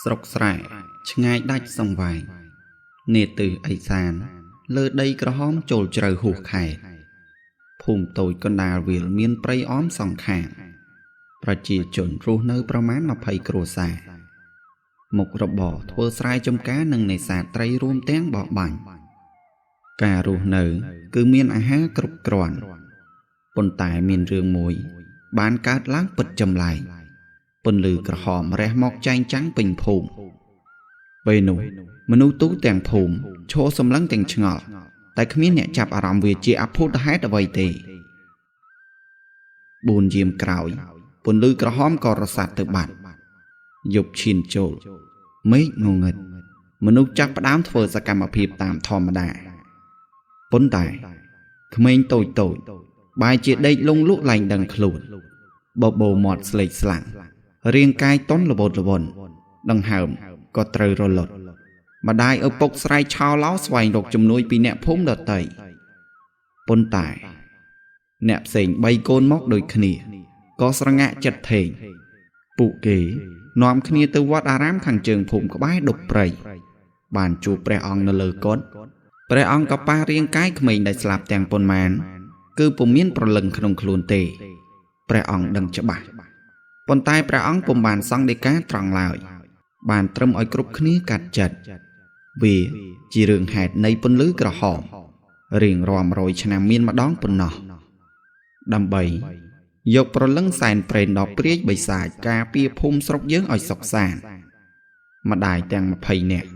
ស្រុកស្រែឆ្ងាយដាច់សង្វែងនេទិសឦសានលើដីក្រហមចូលជ្រៅហួសខែភូមិតូចកណ្ដាលវាលមានព្រៃអមសងខាងប្រជាជនរស់នៅប្រមាណ20គ្រួសារមុខរបរធ្វើស្រែចម្ការនិងនេសាទត្រីរួមទាំងបរបាញ់ការរស់នៅគឺមានអាហារគ្រប់គ្រាន់ប៉ុន្តែមានរឿងមួយបានកើតឡើងពិតចម្លែកពន្លឺក្រហមរះមកចែងចាំងពេញភូមិពេលនោះមនុស្សទូទាំងភូមិឈរសម្លឹងទាំងឆ្ងល់តែគ្មានអ្នកចាប់អារម្មណ៍វាជាអភូតហេតុអ្វីទេ4យាមក្រោយពន្លឺក្រហមក៏រសាត់ទៅបាត់យប់ឈានចូលមេឃងងឹតមនុស្សចាប់ផ្ដើមធ្វើសកម្មភាពតាមធម្មតាប៉ុន្តែក្មេងតូចបែរជាដេកលងលក់ឡើងដឹងខ្លួនបបោមាត់ស្លេកស្លាំងរាងកាយទន់ល្វត់ល្វន់ដង្ហើមក៏ត្រូវរលត់ម្ដាយឪពុកស្រែកឆោឡោស្វែងរកជំនួយពីអ្នកភូមិដទៃប៉ុន្តែអ្នកផ្សេង3កូនមកដូចគ្នាក៏ស្រងាក់ចិត្តថេងពួកគេនាំគ្នាទៅវត្តអារាមខាងជើងភូមិក្បែរដុបព្រៃបានជួបព្រះអង្គនៅលើកុដិព្រះអង្គក៏ប៉ះរាងកាយក្មេងដែលស្លាប់ទាំងប៉ុន្មានគឺពុំមានប្រលឹងក្នុងខ្លួនទេព្រះអង្គដឹងច្បាស់ប៉ុន្តែព្រះអង្គពុំបានសង្ឃដីកាត្រង់ឡើយបានត្រឹមឲ្យគ្រប់គ្នាកាត់ចិត្តវាជារឿងហេតុនៃពន្លឺក្រហមរៀងរាំ100ឆ្នាំមានម្ដងប៉ុណ្ណោះដើម្បីយកប្រលឹងសែនព្រេនដល់ព្រាយបិសាចការពារភូមិស្រុកយើងឲ្យសុខសាន្តម្ដាយទាំង20នាក់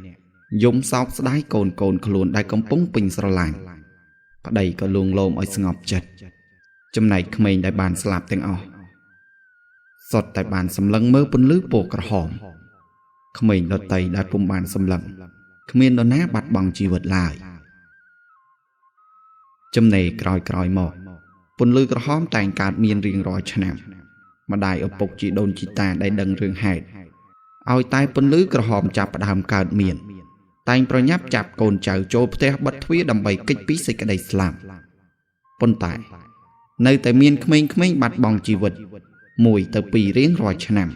យំសោកស្ដាយកូនខ្លួនដែលកំពុងពេញស្រឡាញ់ប្តីក៏លួងលោមឲ្យស្ងប់ចិត្តចំណែកក្មេងដែលបានស្លាប់ទាំងអស់សុទ្ធតែបានសម្លឹងមើលពន្លឺពណ៌ក្រហមក្មេងដតីដែលពុំបានសម្លឹងគ្មាននរណាបាត់បង់ជីវិតឡើយចំណេរក្រោយមកពន្លឺក្រហមតែងកើតមានរៀងរាល់ឆ្នាំម្ដាយឪពុកជីដូនជីតាដែលដឹងរឿងហេតុឲ្យតែពន្លឺក្រហមចាប់ផ្ដើមកើតមានតែងប្រញាប់ចាប់កូនចៅចូលផ្ទះបិទទ្វារដើម្បីគេចពីសេចក្តីស្លាប់ប៉ុន្តែនៅតែមានក្មេងៗបាត់បង់ជីវិត1ទៅ2រៀងរាល់ឆ្នាំ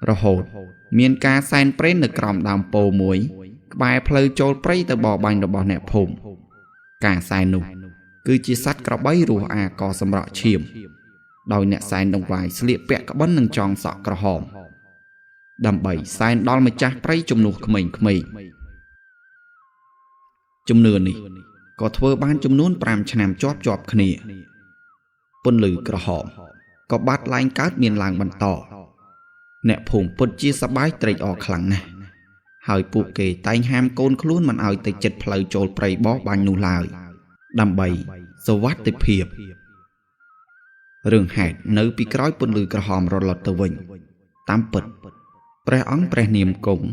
រហូតមានការសែនព្រេននៅក្រោមដើមពោធិ៍មួយក្បែរផ្លូវចូលព្រៃទៅបរបាញ់របស់អ្នកភូមិការសែននោះគឺជាសត្វក្របីរស់អាកសម្រក់ឈាមដោយអ្នកសែនដង្វាយស្លៀកពាក់ក្បិននិងចងសក់ក្រហមដើម្បីសែនដល់ម្ចាស់ព្រៃជំនួសក្មេងៗជំនឿនេះក៏ធ្វើបានចំនួន5ឆ្នាំជាប់គ្នាពន្លឺក្រហមក៏បាត់ឡើងកើតមានឡើងបន្តអ្នកភូមិពិតជាសប្បាយត្រេកអរខ្លាំងណាស់ហើយពួកគេតែងហាមកូនខ្លួនមិនឲ្យទៅជិតផ្លូវចូលព្រៃបោះបាញ់នោះឡើយដើម្បីសុវត្ថិភាពរឿងហេតុនៅពីក្រោយពន្លឺក្រហមរលត់ទៅវិញតាមពិតព្រះអង្គព្រះនាមគង់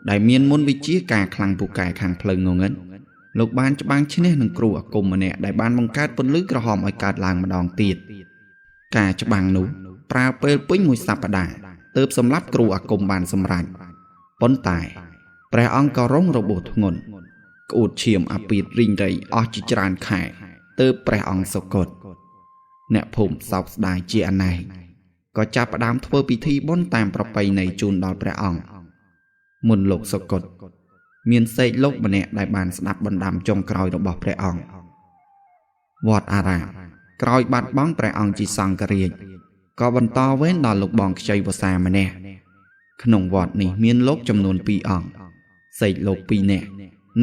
ដែលមានមន្តវិជ្ជាការខ្លាំងពូកែខាងផ្លូវងងឹតលោកបានច្បាំងឈ្នះនឹងគ្រូអាគមម្នាក់ដែលបានបង្កើតពន្លឺក្រហមឲ្យកើតឡើងម្ដងទៀតការច្បាំងនោះប្រើពេលពេញមួយសប្តាហ៍ទើបសម្លាប់គ្រូអាគមបានសម្រេចប៉ុន្តែព្រះអង្គក៏រងរបួសធ្ងន់ក្អួតឈាមអាពីតរីងរៃអស់ជាច្រើនខែទើបព្រះអង្គសុគតអ្នកភូមិសោកស្ដាយជាអនេកក៏ចាប់ផ្ដើមធ្វើពិធីបុណ្យតាមប្រពៃណីជូនដល់ព្រះអង្គមុនលោកសុគតមានសេកលោកម្នាក់ដែលបានស្ដាប់បណ្ដាំចុងក្រោយរបស់ព្រះអង្គវត្តអារាមក្រោយបាត់បង់ព្រះអង្គជាសង្ឃរាជក៏បន្តវេនដល់លោកបងខ្ចីវសាម្នាក់ក្នុងវត្តនេះមានលោកចំនួន2អង្គសេកលោក2នាក់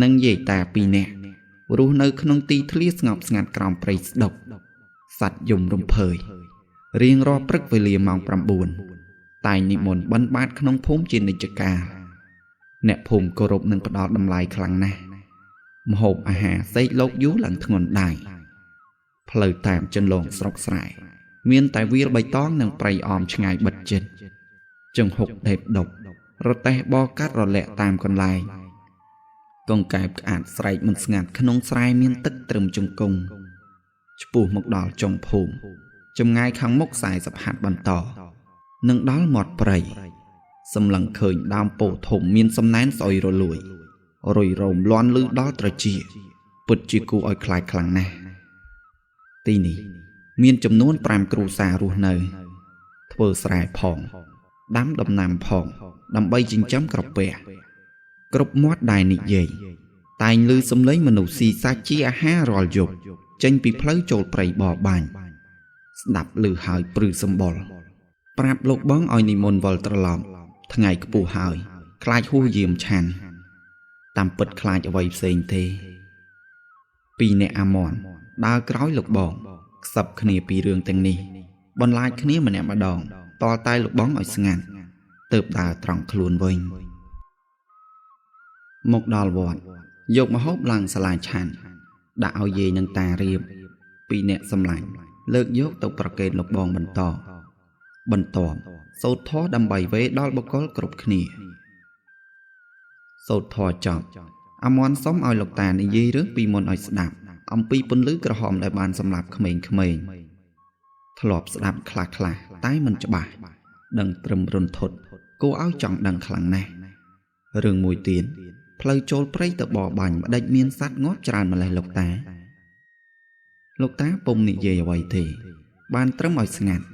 និងយាយតា2នាក់រស់នៅក្នុងទីធ្លាស្ងប់ស្ងាត់ក្រោមព្រៃស្ដុកសត្វយំរំភើយរៀងរាល់ព្រឹកវេលាម៉ោង9តែងនិមន្តបិណ្ឌបាតក្នុងភូមិជានិច្ចកាលអ្នកភូមិគោរពនិងផ្ដល់តម្លៃខ្លាំងណាស់ម្ហូបអាហារសេកលោកយូរឡើងធ្ងន់ដៃផ្លូវតាមជន្លងស្រុកស្រែមានតែវាលបៃតងនិងព្រៃអមឆ្ងាយបិទជិតចង្ហុកដេបដប់រទេះបរកាត់រលាក់តាមកន្លែងកង្កែបក្អាតស្រែកមិនស្ងាត់ក្នុងស្រែមានទឹកត្រឹមជង្គង់ឆ្ពោះមកដល់ចុងភូមិចម្ងាយខាងមុខ40ហត្ថបន្តនឹងដល់មាត់ព្រៃសម្លឹងឃើញដើមពោធិ៍ធំមានសំណែនស្អុយរលួយរុយរោមលាន់លឺដល់ត្រចៀកពិតជាគួរឲ្យខ្លាចខ្លាំងណាស់ទីនេះមានចំនួន5គ្រួសាររស់នៅធ្វើស្រែផង ដាំដំណាំផងដើម្បីចិញ្ចឹមក្រពះគ្រប់មាត់ដែលនិយាយតែងឮសំឡេងមនុស្សស៊ីសាច់ជាអាហាររាល់យប់ចេញពីផ្លូវចូលព្រៃបរបាញ់ស្ដាប់ឮហើយព្រឺសម្បុរប្រាប់លោកបងឲ្យនិមន្តវិលត្រឡប់ថ្ងៃខ្ពស់ហើយខ្លាចហួសយាមឆាន់តាមពិតខ្លាចអ្វីផ្សេងទេពីរអ្នកអាមន់ដើរក្រោយលោកបងខ្សឹបគ្នាពីរឿងទាំងនេះបន្លាចគ្នាម្នាក់ម្ដងតតែលោកបងឲ្យស្ងាត់ទើបដើរត្រង់ខ្លួនវិញមកដល់វត្តយកម្ហូបឡើងសាលាឆាន់ដាក់ឲ្យយាយនឹងតារៀបពីរអ្នកសម្លាញ់លើកយកទៅប្រគេនលោកបងបន្តបន្ទាប់សូត្រធម៌ដើម្បីវេដល់បុគ្គលគ្រប់គ្នាសូត្រធម៌ចប់អាមន់សុំឲ្យលោកតានិយាយរឿងពីមុនឲ្យស្ដាប់អំពីពន្លឺក្រហមដែលបានសម្លាប់ក្មេងៗធ្លាប់ស្ដាប់ខ្លះៗតែមិនច្បាស់ដឹងត្រឹមរន្ធត់គួរឲ្យចង់ដឹងខ្លាំងណាស់រឿងមួយទៀតផ្លូវចូលព្រៃទៅបរបាញ់ម្ដេចមានសត្វងាប់ច្រើនម្លេះលោកតាពុំនិយាយអ្វីទេបានត្រឹមឲ្យស្ងាត់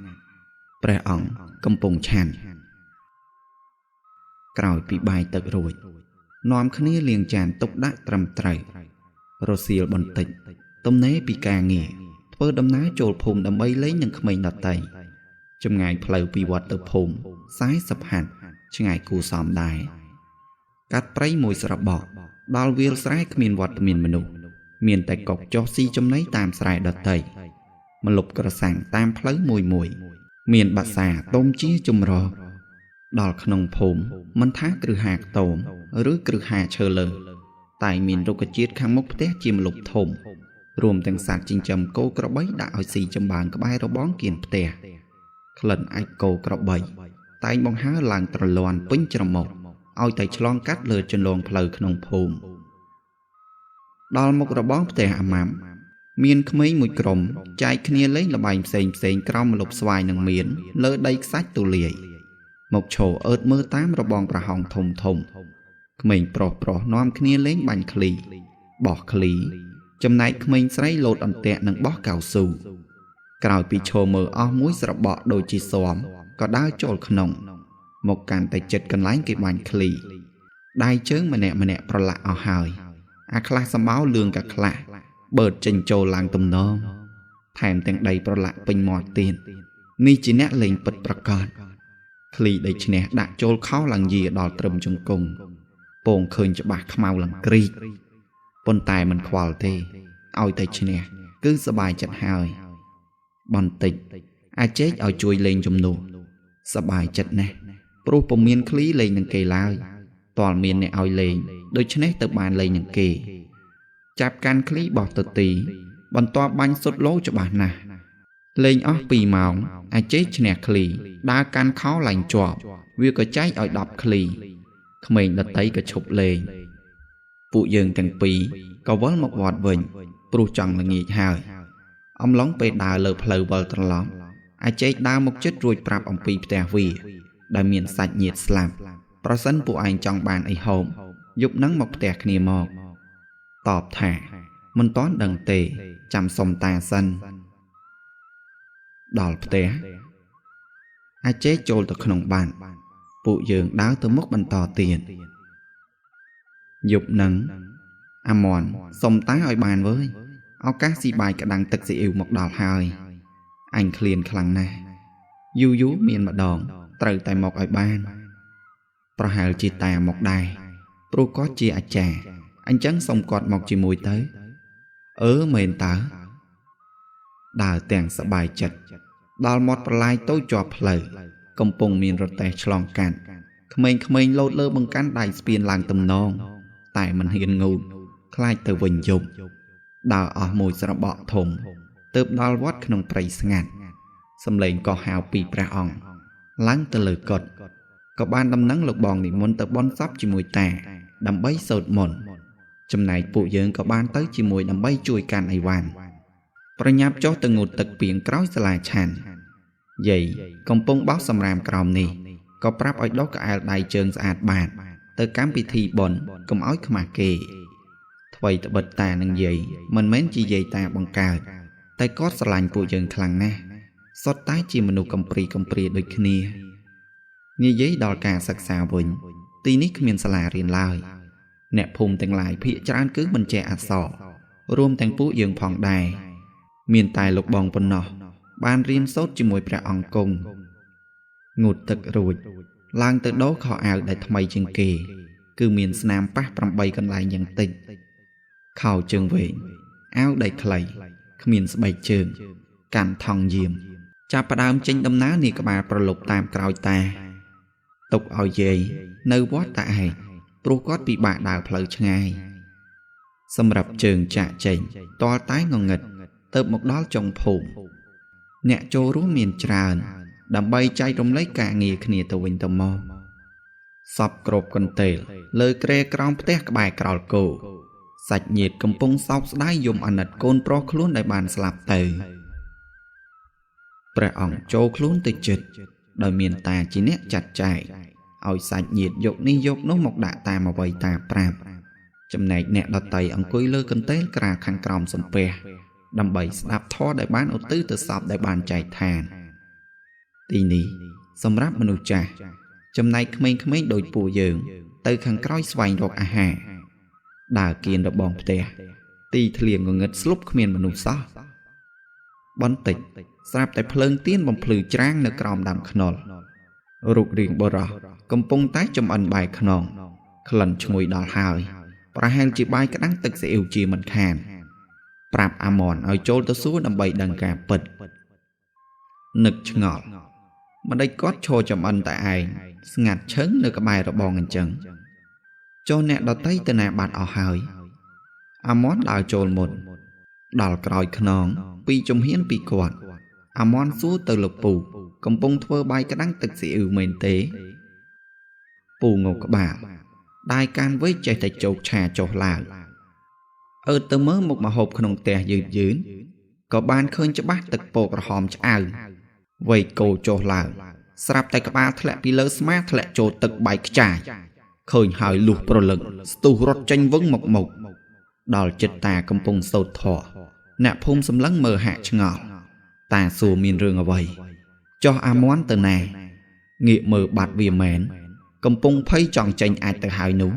ព្រះអង្គកំពុងឆាន់ក្រោយពីបាយទឹករួចនាំគ្នាលាងចានទុកដាក់ត្រឹមត្រូវរសៀលបន្តិចទំនេរពីការងារធ្វើដំណើរចូលភូមិដើម្បីលេងនឹងក្មេងដតីចម្ងាយផ្លូវពីវត្តទៅភូមិ40ហត្ថឆ្ងាយគួរសមដែរកាត់ព្រៃមួយស្របក់ដល់វាលស្រែគ្មានវត្តមានមនុស្សមានតែកុកចុះស៊ីចំណីតាមស្រែដតីម្លប់ក្រសាំងតាមផ្លូវមួយមានបាសាតុំជាចម្រោដល់ក្នុងភូមិមិនថាគ្រឹះហាខ្ទមឬគ្រឹះហាឈើលើតែមានរុក្ខជាតិខាងមុខផ្ទះជាម្លប់ធំរួមទាំងសត្វចិញ្ចឹមគោក្របីដាក់ឲ្យស៊ីចម្បាំងក្បែររបងគៀនផ្ទះក្លិនអាចគោក្របីតែងបង្ហើរឡើងត្រលាន់ពេញច្រមុះឲ្យតែឆ្លងកាត់លើជន្លងផ្លូវក្នុងភូមិដល់មុខរបងផ្ទះអាម៉ាំមានក្មេងមួយក្រុមចែកគ្នាលេងល្បែងផ្សេងក្រោមម្លប់ស្វាយនឹងមានលើដីខ្សាច់ទូលាយមកឈរអើតមើលតាមរបងប្រហោងធំក្មេងប្រុសនាំគ្នាលេងបាញ់ឃ្លីបោះឃ្លីចំណែកក្មេងស្រីលោតអន្ទាក់និងបោះកៅស៊ូក្រោយពីឈរមើលអស់មួយស្របក់ដូចជាស៊ាំក៏ដើរចូលក្នុងមកកាន់តែចិត្តកន្លែងគេបាញ់ឃ្លីដៃជើងម្នាក់ប្រឡាក់អស់ហើយអាខ្លះសម្បោលឿងក៏ខ្លះបឺតចេញចូលឡើងទំនងថែមទាំងដីប្រឡាក់ពេញមាត់ទៀតនេះជាអ្នកលេងពិតប្រាកដឃ្លីដីឈ្នះដាក់ចូលខោឡើងយាដល់ត្រឹមជង្គង់ពងឃើញច្បាស់ខ្មៅឡើងក្រីកប៉ុន្តែមិនខ្វល់ទេឲ្យតែឈ្នះគឺសบายចិត្តហើយបន្តិចអាចែកឲ្យជួយលេងជំនួសសบายចិត្តណាស់ព្រោះពុំមានឃ្លីលេងនឹងគេឡើយតើមានអ្នកឲ្យលេងដូច្នេះទៅបានលេងនឹងគេចាប់កាន់ឃ្លីបោះទៅទីបន្ទាប់បាញ់សុតលោច្បាស់ណាស់លេងអស់2ម៉ោងអាចែកឈ្នះឃ្លីដើរកាន់ខោឡើងជាប់វាក៏ចែកឲ្យ10ឃ្លីក្មេងដតីក៏ឈប់លេងពួកយើងទាំងពីរក៏វិលមកវត្តវិញព្រោះចង់ល្ងាចហើយអំឡុងពេលដើរលើផ្លូវវិលត្រឡប់អាចែកដើរមកជិតរួចប្រាប់អំពីផ្ទះវាដែលមានសាច់ញាតិស្លាប់ប្រសិនពួកឯងចង់បានអីហូបយប់នឹងមកផ្ទះគ្នាមកតបថាមិនទាន់ដឹងទេចាំសុំតាសិនដល់ផ្ទះអាចែកចូលទៅក្នុងបានពួកយើងដើរទៅមុខបន្តទៀតយប់នឹងអាមន់សុំតាឲ្យបានវើយឱកាសស៊ីបាយក្តាំងទឹកស៊ីអ៊ីវមកដល់ហើយអញឃ្លានខ្លាំងណាស់យូរមានម្ដងត្រូវតែមកឲ្យបានប្រហែលជាតាមកដែរព្រោះគាត់ជាអាចារ្យអញ្ចឹងសុំគាត់មកជាមួយទៅមែនតើដើរទាំងសบายចិត្តដល់មាត់ប្រឡាយតូចជាប់ផ្លូវកំពុងមានរទេះឆ្លងកាត់ក្មេងៗលោតលើបង្កាន់ដៃស្ពានឡើងទំនងតែមិនហ៊ានងូតខ្លាចទៅវិញយប់ដើរអស់មួយស្របក់ធំទើបដល់វត្តក្នុងព្រៃស្ងាត់សំឡេងក៏ហៅពីព្រះអង្គឡើងទៅលើកុដិក៏បានដំណឹងលោកបងនិមន្តទៅបន់សពជាមួយតាដើម្បីសូត្រមន្តចំណែកពួកយើងក៏បានទៅជាមួយដើម្បីជួយកាន់អីវ៉ាន់ប្រញាប់ចុះទៅងូតទឹកពីងក្រោយសាលាឆាន់យាយកំពុងបោសសម្រាមក្រោមនេះក៏ប្រាប់ឲ្យដុសក្អែលដៃជើងស្អាតបាតទៅកម្មពិធីបុណ្យកុំឲ្យខ្មាស់គេថ្វីត្បិតតានិងយាយមិនមែនជាយាយតាបង្កើតតែគាត់ស្រឡាញ់ពួកយើងខ្លាំងណាស់សុទ្ធតែជាមនុស្សកំព្រាដូចគ្នា ងាយយាយដល់ការសិក្សាវិញទីនេះគ្មានសាលារៀនឡើយអ្នកភូមិទាំងឡាយភាគច្រើនគឺមិនចេះអក្សររួមទាំងពួកយើងផងដែរមានតែលោកបងប៉ុណ្ណោះបានរៀនសូត្រជាមួយព្រះអង្គគង់ងូតទឹករួចឡើងទៅដោខោអាវដែលថ្មីជាងគេគឺមានស្នាមប៉ះ8កន្លែងយ៉ាងតិចខោជើងវែងអាវដៃខ្លីគ្មានស្បែកជើងកាន់ថង់យាមចាប់ផ្ដើមចេញដំណើរនាក្បាលប្រលប់តាមក្រោយតាទុកឲ្យយាយនៅវត្តតាឯងព្រោះគាត់ពិបាកដើរផ្លូវឆ្ងាយសម្រាប់ជើងចាក់ចេញតលតែងងឹតទៅមកដល់ចុងភូមិអ្នកចូលរួមមានច្រើនដើម្បីចែករំលែកការងារគ្នាទៅវិញទៅមកសពគ្របកន្ទេលលើគ្រែក្រោមផ្ទះក្បែរក្រោលគោសាច់ញាតិកំពុងសោកស្ដាយយំអាណិតកូនប្រុសខ្លួនដែលបានស្លាប់ទៅព្រះអង្គចូលខ្លួនទៅជិតដោយមានតាជាអ្នកចាត់ចែងឲ្យសាច់ញាតិយកនេះយកនោះមកដាក់តាមអ្វីតាប្រាប់ចំណែកអ្នកដតីអង្គុយលើកន្ទេលក្រាលខាងក្រោមសំពះដើម្បីស្ដាប់ធម៌ដែលបានឧទ្ទិសទៅសពដែលបានចែកឋានទីនេះសម្រាប់មនុស្សចាស់ចំណែកក្មេងៗដូចពួកយើងទៅខាងក្រោយស្វែងរកអាហារដើរគៀនរបងផ្ទះទីធ្លាងងឹតស្លុបគ្មានមនុស្សសោះបន្តិចស្រាប់តែភ្លើងទៀនបំភ្លឺច្រាងនៅក្រោមដើមខ្នុររូបរាងបុរសកំពុងតែចំអិនបាយខ្នងក្លិនឈ្ងុយដល់ហើយប្រហែលជាបាយក្តាំងទឹកស៊ីអ៊ីវជាមិនខានប្រាប់អាម៉នឲ្យចូលទៅសួរដើម្បីដឹងការពិតនឹកឆ្ងល់ម្ដេចគាត់ឈរចំអិនតែឯងស្ងាត់ឈឹងនៅក្បែររបងអញ្ចឹងចុះអ្នកដតីទៅណាបាត់អស់ហើយអាម៉នដើរចូលមុនដល់ក្រោយខ្នងពីជំហានពីគាត់អាម៉នសួរទៅលោកពូកំពុងធ្វើបាយក្តាំងទឹកស៊ីអ៊ីវមែនទេពូងក់ក្បាលដាយកាន់វែកចេះតែជោកឆាចុះឡើងទៅមើលមុខម្ហូបក្នុងផ្ទះយឺនក៏បានឃើញច្បាស់ទឹកពោក្រហមឆ្អៅវែកគោចុះឡើងស្រាប់តែក្បាលធ្លាក់ពីលើស្មាធ្លាក់ចូលទឹកបែកខ្ចាយឃើញហើយលុះប្រលឹងស្ទុះរត់ចេញវឹងមកដល់ចិត្តតាកំពុងសូត្រធម៌អ្នកភូមិសម្លឹងមើលហាក់ឆ្ងល់តាសួរមានរឿងអ្វីចុះអាម៉ាន់ទៅណាងាកមើលបាត់វាមែនកំពុងភ័យចង់ចេញអាចទៅហើយនោះ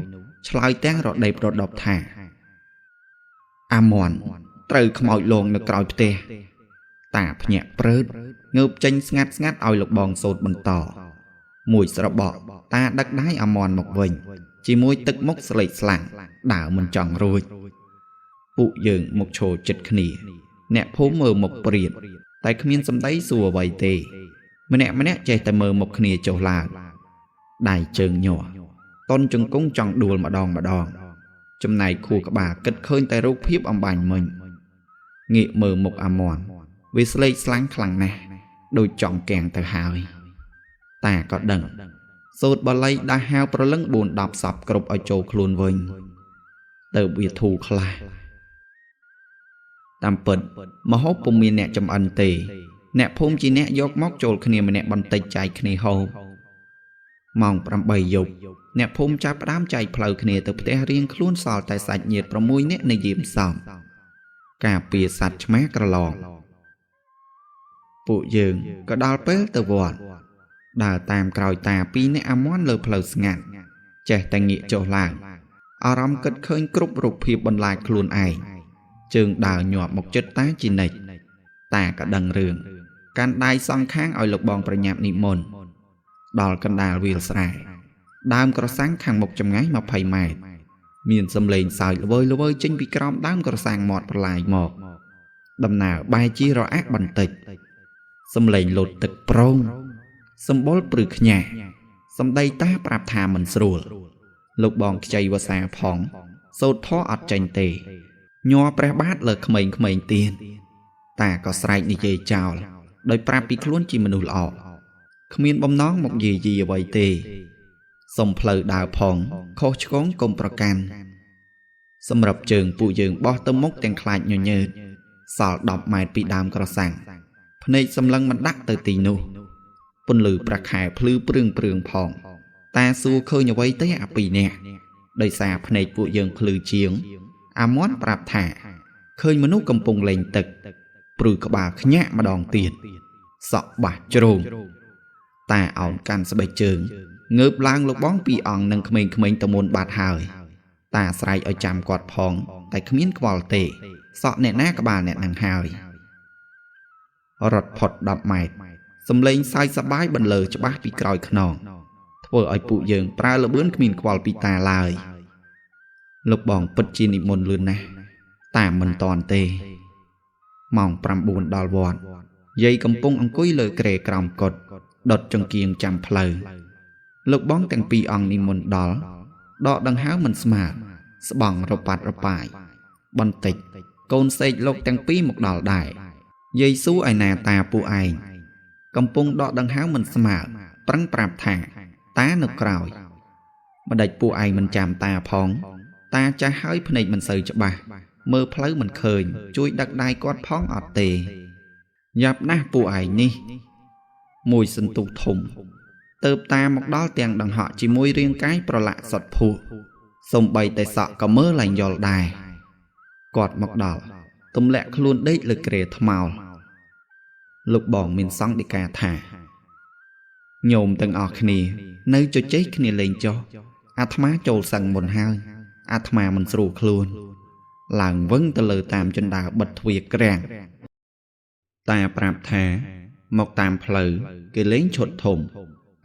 ឆ្លើយទាំងរដេបរដប់ថាអាម៉ាន់ត្រូវខ្មោចលងនៅក្រោយផ្ទះតាភ្ញាក់ព្រឺតងើបចេញស្ងាត់ឲ្យលោកបងសូត្របន្តមួយស្របក់តាដឹកដៃអាម៉ាន់មកវិញជាមួយទឹកមុខស្លេកស្លាំងដើរមិនចង់រួចពួកយើងមកឈរចិត្តគ្នាអ្នកភូមិមើលមុខព្រាតតែគ្មានសម្ដីសួរអ្វីទេម្នាក់ចេះតែមើលមុខគ្នាចុះឡើងដៃជើងញាស់តនជង្គង់ចង់ដួលម្ដងចំណែកខួរក្បាលគិតឃើញតែរូបភាពអំបាញ់មិញងាកមើលមុខអាម៉ាន់វាស្លេកស្លាំងខ្លាំងណាស់ដូចចង់កាំងទៅហើយតាក៏ដឹងសូត្របល័យដាស់ហៅប្រលឹង4-10សពគ្រប់ឲ្យចូលខ្លួនវិញទៅវាធូរខ្លះតាមពិតម្ហូបពុំមានអ្នកចំអិនទេអ្នកភូមិជាអ្នកយកមកចូលគ្នាម្នាក់បន្តិចចែកគ្នាហូបម៉ោង8យប់អ្នកភូមិចាប់ផ្ដើមចែកផ្លូវគ្នាទៅផ្ទះរៀងខ្លួនសល់តែសាច់ញាតិ6នាក់និយាមសំការពារសัตว์ឆ្មាក្រឡងពួកយើងក៏ដល់ពេលទៅវត្តដើរតាមក្រោយតា2នាក់អាម៉ាន់លើផ្លូវស្ងាត់ចេះតែងាកចុះឡើងអារម្មណ៍គិតឃើញគ្រប់រូបភាពបន្លាចខ្លួនឯងជើងដើរញាប់មកចិត្តតាជានិច្ចតាក៏ដឹងរឿងកាន់ដៃសងខាងឲ្យលោកបងប្រញាប់និមន្តដល់កណ្ដាលវាលស្រែដើមក្រសាំងខាងមុខចម្ងាយ20ម៉ែត្រមានសំឡេងសើចល្វើយចេញពីក្រោមដើមក្រសាំងមាត់ប្រឡាយមកដំណើរបែរជារអាក់បន្តិចសំឡេងលោតទឹកប្រងសម្បុរព្រឺខ្ញាស់សម្ដីតាប្រាប់ថាមិនស្រួលលោកបងខ្ចីវសាផងសូត្រធម៌អត់ចេញទេញ័រព្រះបាទលើក្មេងៗទៀតតាក៏ស្រែកនិយាយចោលដោយប្រាប់ពីខ្លួនជាមនុស្សល្អគ្មានបំណងមកយាយីអ្វីទេសុំផ្លូវដើរផងខុសឆ្គងកុំប្រកាន់សម្រាប់ជើងពួកយើងបោះទៅមុខទាំងខ្លាចញញើតសល់10ម៉ែត្រពីដើមក្រសាំងភ្នែកសម្លឹងមិនដាក់ទៅទីនោះពន្លឺប្រខែភ្លឺព្រឿងផងតាសួរឃើញអ្វីទេអា2នាក់ដោយសារភ្នែកពួកយើងភ្លឺជាងអាម៉ាន់ប្រាប់ថាឃើញមនុស្សកំពុងលេងទឹកព្រឺក្បាលខ្ញាក់ម្ដងទៀតសក់បាសជ្រោង តាអោនកាន់ស្បែកជើងងើបឡើងលោកបងពីអង្គនឹងក្មេងៗតមុនបាត់ហើយតាស្រែកឲ្យចាំគាត់ផងតែគ្មានខ្វល់ទេសក់អ្នកណាក្បាលអ្នកនឹងហើយរត់ផុត10ម៉ែត្រសំឡេងសើចសប្បាយបន្លឺច្បាស់ពីក្រោយខ្នងធ្វើឲ្យពួកយើងប្រើលបឿនគ្មានខ្វល់ពីតាឡើយលោកបងពិតជានិមន្តលឿនណាស់តាមមិនតាន់ទេម៉ោង9ដល់វត្តយាយកំពុងអង្គុយលើគ្រែក្រោមកុដដុតចង្គៀងចាំផ្លូវលោកបងទាំងពីរអង្គនិមន្តដល់ដកដង្ហើមមិនស្មើស្បង់រប៉ាត់រប៉ាយបន្តិចកូនសេកលោកទាំងពីរមកដល់ដែរយាយសួរឯណាតាពួកឯងកំពុងដកដង្ហើមមិនស្មើប្រឹងប្រាប់ថាតានៅក្រោយម្ដេចពួកឯងមិនចាំតាផងតាចាស់ហើយភ្នែកមិនសូវច្បាស់មើលផ្លូវមិនឃើញជួយដឹកដៃគាត់ផងអត់ទេយ៉ាប់ណាស់ពួកឯងនេះមួយសន្ទុះធំទៅតាមកដល់ទាំងដង្ហក់ជាមួយរាងកាយប្រឡាក់សុតភក់សំបីតែសក់ក៏មើលឡើងយល់ដែរគាត់មកដល់ទម្លាក់ខ្លួនដេកលើគ្រែថ្មោលលោកបងមានសង្ឃដីកាថាញោមទាំងអស់គ្នានៅជជែកគ្នាលេងចុះអាត្មាចូលសឹងមុនហើយអាត្មាមិនស្រួលខ្លួនឡើងវឹងទៅលើតាមជណ្ដើរបិទទ្វារក្រាំងតាប្រាប់ថាមកតាមផ្លូវគេលេងឈុតធំ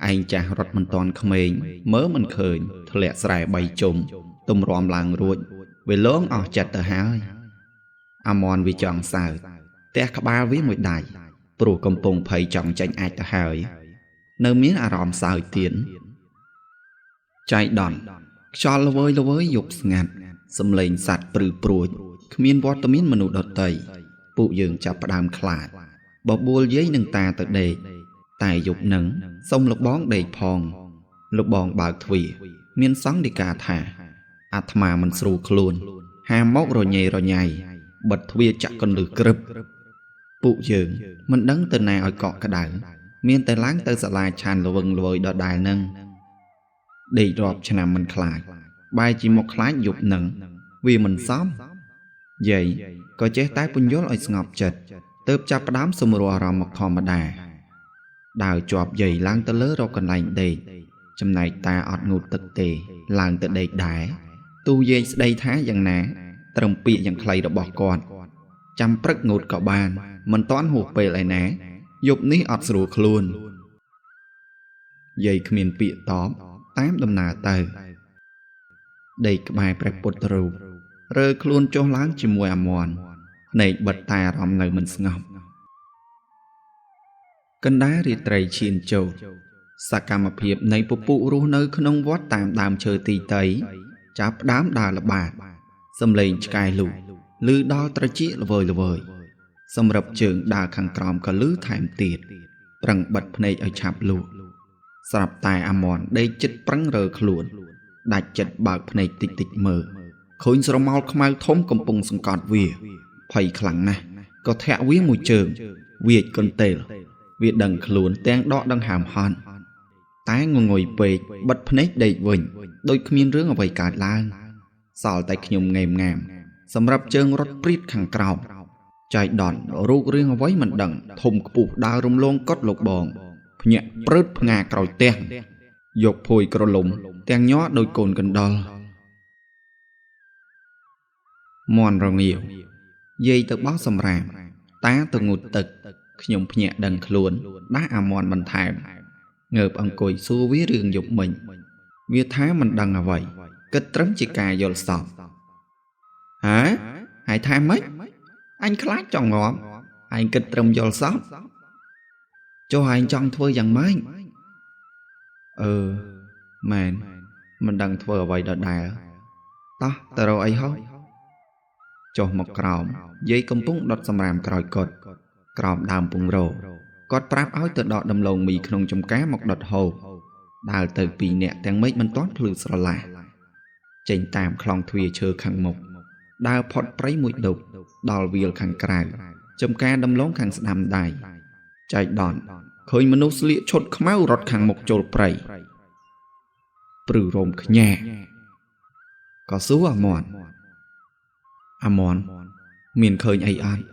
ឯងចាស់រត់មិនតាន់ក្មេងមើលមិនឃើញធ្លាក់ស្រែ3ជុំទម្រាំឡើងរួចវាលងអស់ចិត្តទៅហើយអាមនវាចង់សើចទះក្បាលវាមួយដៃព្រោះកំពុងភ័យចង់ចេញអាចទៅហើយនៅមានអារម្មណ៍សើចទៀតចៃដន្យខ្យល់ល្វើយយប់ស្ងាត់សំឡេងសត្វព្រឺព្រួចគ្មានវត្តមានមនុស្សដទៃពួកយើងចាប់ផ្ដើមខ្លាចបបួលយាយនឹងតាទៅដេកតែយប់នឹងសុំលោកបងដេកផងលោកបងបើកទ្វារមានសង្ឃដីកាថាអាត្មាមិនស្រួលខ្លួនហាមករញ៉េរញ៉ៃបិទទ្វារចាក់កន្លឹះក្រឹបពួកយើងមិនដឹងទៅណាឲ្យកក់ក្ដៅមានតែឡើងទៅសាលាឆានល្វឹងល្វើយដដែលនឹងដេករាប់ឆ្នាំមិនខ្លាចបែរជាមកខ្លាចយប់នឹងវាមិនសមយាយក៏ចេះតែពន្យល់ឲ្យស្ងប់ចិត្តទើបចាប់ផ្ដើមសម្រួលអារម្មណ៍មកធម្មតាដើរជាប់យាយឡើងទៅលើរកកន្លែងដេកចំណែកតាអត់ងូតទឹកទេឡើងទៅដេកដែរទូយាយស្ដីថាយ៉ាងណាត្រឹមពាក្យយ៉ាងខ្លីរបស់គាត់ចាំព្រឹកងូតក៏បានមិនតាន់ហួសពេលឯណាយប់នេះអត់ស្រួលខ្លួនយាយគ្មានពាក្យតបតាមដំណើរទៅដេកក្បែរព្រះពុទ្ធរូបរើខ្លួនចុះឡើងជាមួយអាមន់ភ្នែកបិទតែអារម្មណ៍នៅមិនស្ងប់កណ្ដាលរាត្រីឈានចូលសកម្មភាពនៃពពួករស់នៅក្នុងវត្តតាមដើមឈើទីតីចាប់ផ្ដើមដើរល្បាតសំឡេងឆ្កែលូឮដល់ត្រចៀកល្វើយសម្រាប់ជើងដើរខាងក្រោមក៏ឮថែមទៀតប្រឹងបិទភ្នែកឲ្យឆាប់លូស្រាប់តែអាមន់ដេកចិត្តប្រឹងរើខ្លួនដាច់ចិត្តបើកភ្នែកតិចមើលឃើញស្រមោលខ្មៅធំកំពុងសង្កត់វាភ័យខ្លាំងណាស់ក៏ធាក់វាមួយជើងវាចកន្ទេលវាដឹងខ្លួនទាំងដកដង្ហើមហន់តែងងុយពេកបិទភ្នែកដេកវិញដូចគ្មានរឿងអ្វីកើតឡើងសល់តែខ្ញុំងេមងាមសម្រាប់ជើងរត់ព្រៀតខាងក្រោមចៃដន្យរូបរឿងអ្វីមិនដឹងធំខ្ពស់ដើររំលងកត់លោកបងភ្ញាក់ព្រឹតផ្ងាក្រោយផ្ទះយកភួយក្រលុំទាំងញ័រដោយកូនកណ្ដុរមន់រងាវយាយទៅបោះសម្រាមតាទៅងូតទឹកខ្ញុំភ្ញាក់ដឹងខ្លួនដាក់អាមន់បន្ថែមងើបអង្គុយសួរវារឿងយប់មិញវាថាមិនដឹងអ្វីគិតត្រឹមជាការយល់សប្តិហើយថាម៉េចអញខ្លាចចង់ងាប់ឯងគិតត្រឹមយល់សប្តិចុះឯងចង់ធ្វើយ៉ាងម៉េចមែនមិនដឹងធ្វើអ្វីដដែលតោះទៅរកអីហោះចុះមកក្រោមយាយកំពុងដុតសម្រាមក្រោយកុដក្រោមដើមពងរោគាត់ប្រាប់ឲ្យទៅដកដំឡូងមីក្នុងចំការមកដុតហូបដើរទៅ2នាក់ទាំងម៉េចមិនទាន់ភ្លឺស្រឡះចេញតាមខ្លងទ្វារឈើខាងមុខដើរផុតព្រៃមួយដុបដល់វាលខាងក្រៅចំការដំឡូងខាងស្ដាំដៃចៃដន្យឃើញមនុស្សស្លៀកឈុតខ្មៅរត់ខាងមុខចូលព្រៃព្រឺរោមខ្ញាក៏សួរអាមន់មានឃើញអីអត់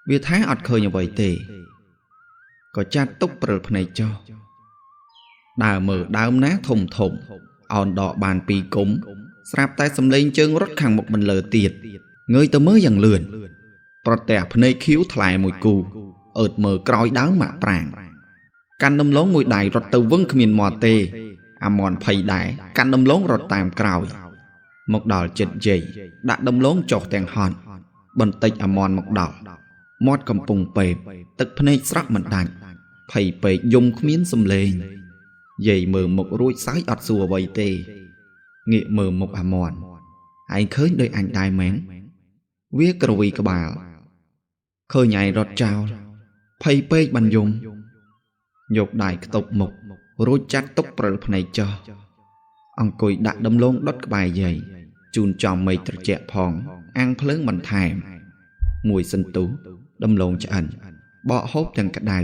វាថាអត់ឃើញអ្វីទេ ក៏ចាត់ទុកព្រិលភ្នែកចុះដើរមើលដើមណាធំអោនដកបាន2គុំស្រាប់តែសំឡេងជើងរត់ខាងមុខមិនលើទៀតងើយទៅមើលយ៉ាងលឿនប្រទះភ្នែកខៀវថ្លែមួយគូអើតមើលក្រោយដើមម៉ាក់ប្រាងកាន់ដំឡូងមួយដៃរត់ទៅវឹងគ្មានមាត់ទេអាមន់ភ័យដែរកាន់ដំឡូងរត់តាមក្រោយមកដល់ចិត្តយាយដាក់ដំឡូងចុះទាំងហន់បន្តិចអាមន់មកដល់មាត់កំពុងពេបទឹកភ្នែកស្រក់មិនដាច់ភ័យពេកយំគ្មានសំឡេងយាយមើលមុខរួចសើចអត់សួរអ្វីទេងាកមើលមុខអាមន់ឯងឃើញដោយអញដែរមែនវាក្រវីក្បាលឃើញឯងរត់ចោលភ័យពេកបានយំយកដៃខ្ទប់មុខរួចចាត់ទុកព្រិលភ្នែកចុះអង្គុយដាក់ដំឡូងដុតក្បែរយាយជូនចំមេឃត្រជាក់ផងអាំងភ្លើងបន្ថែមមួយសន្ទុះដំឡូងឆ្អិនបកហូបទាំងក្តៅ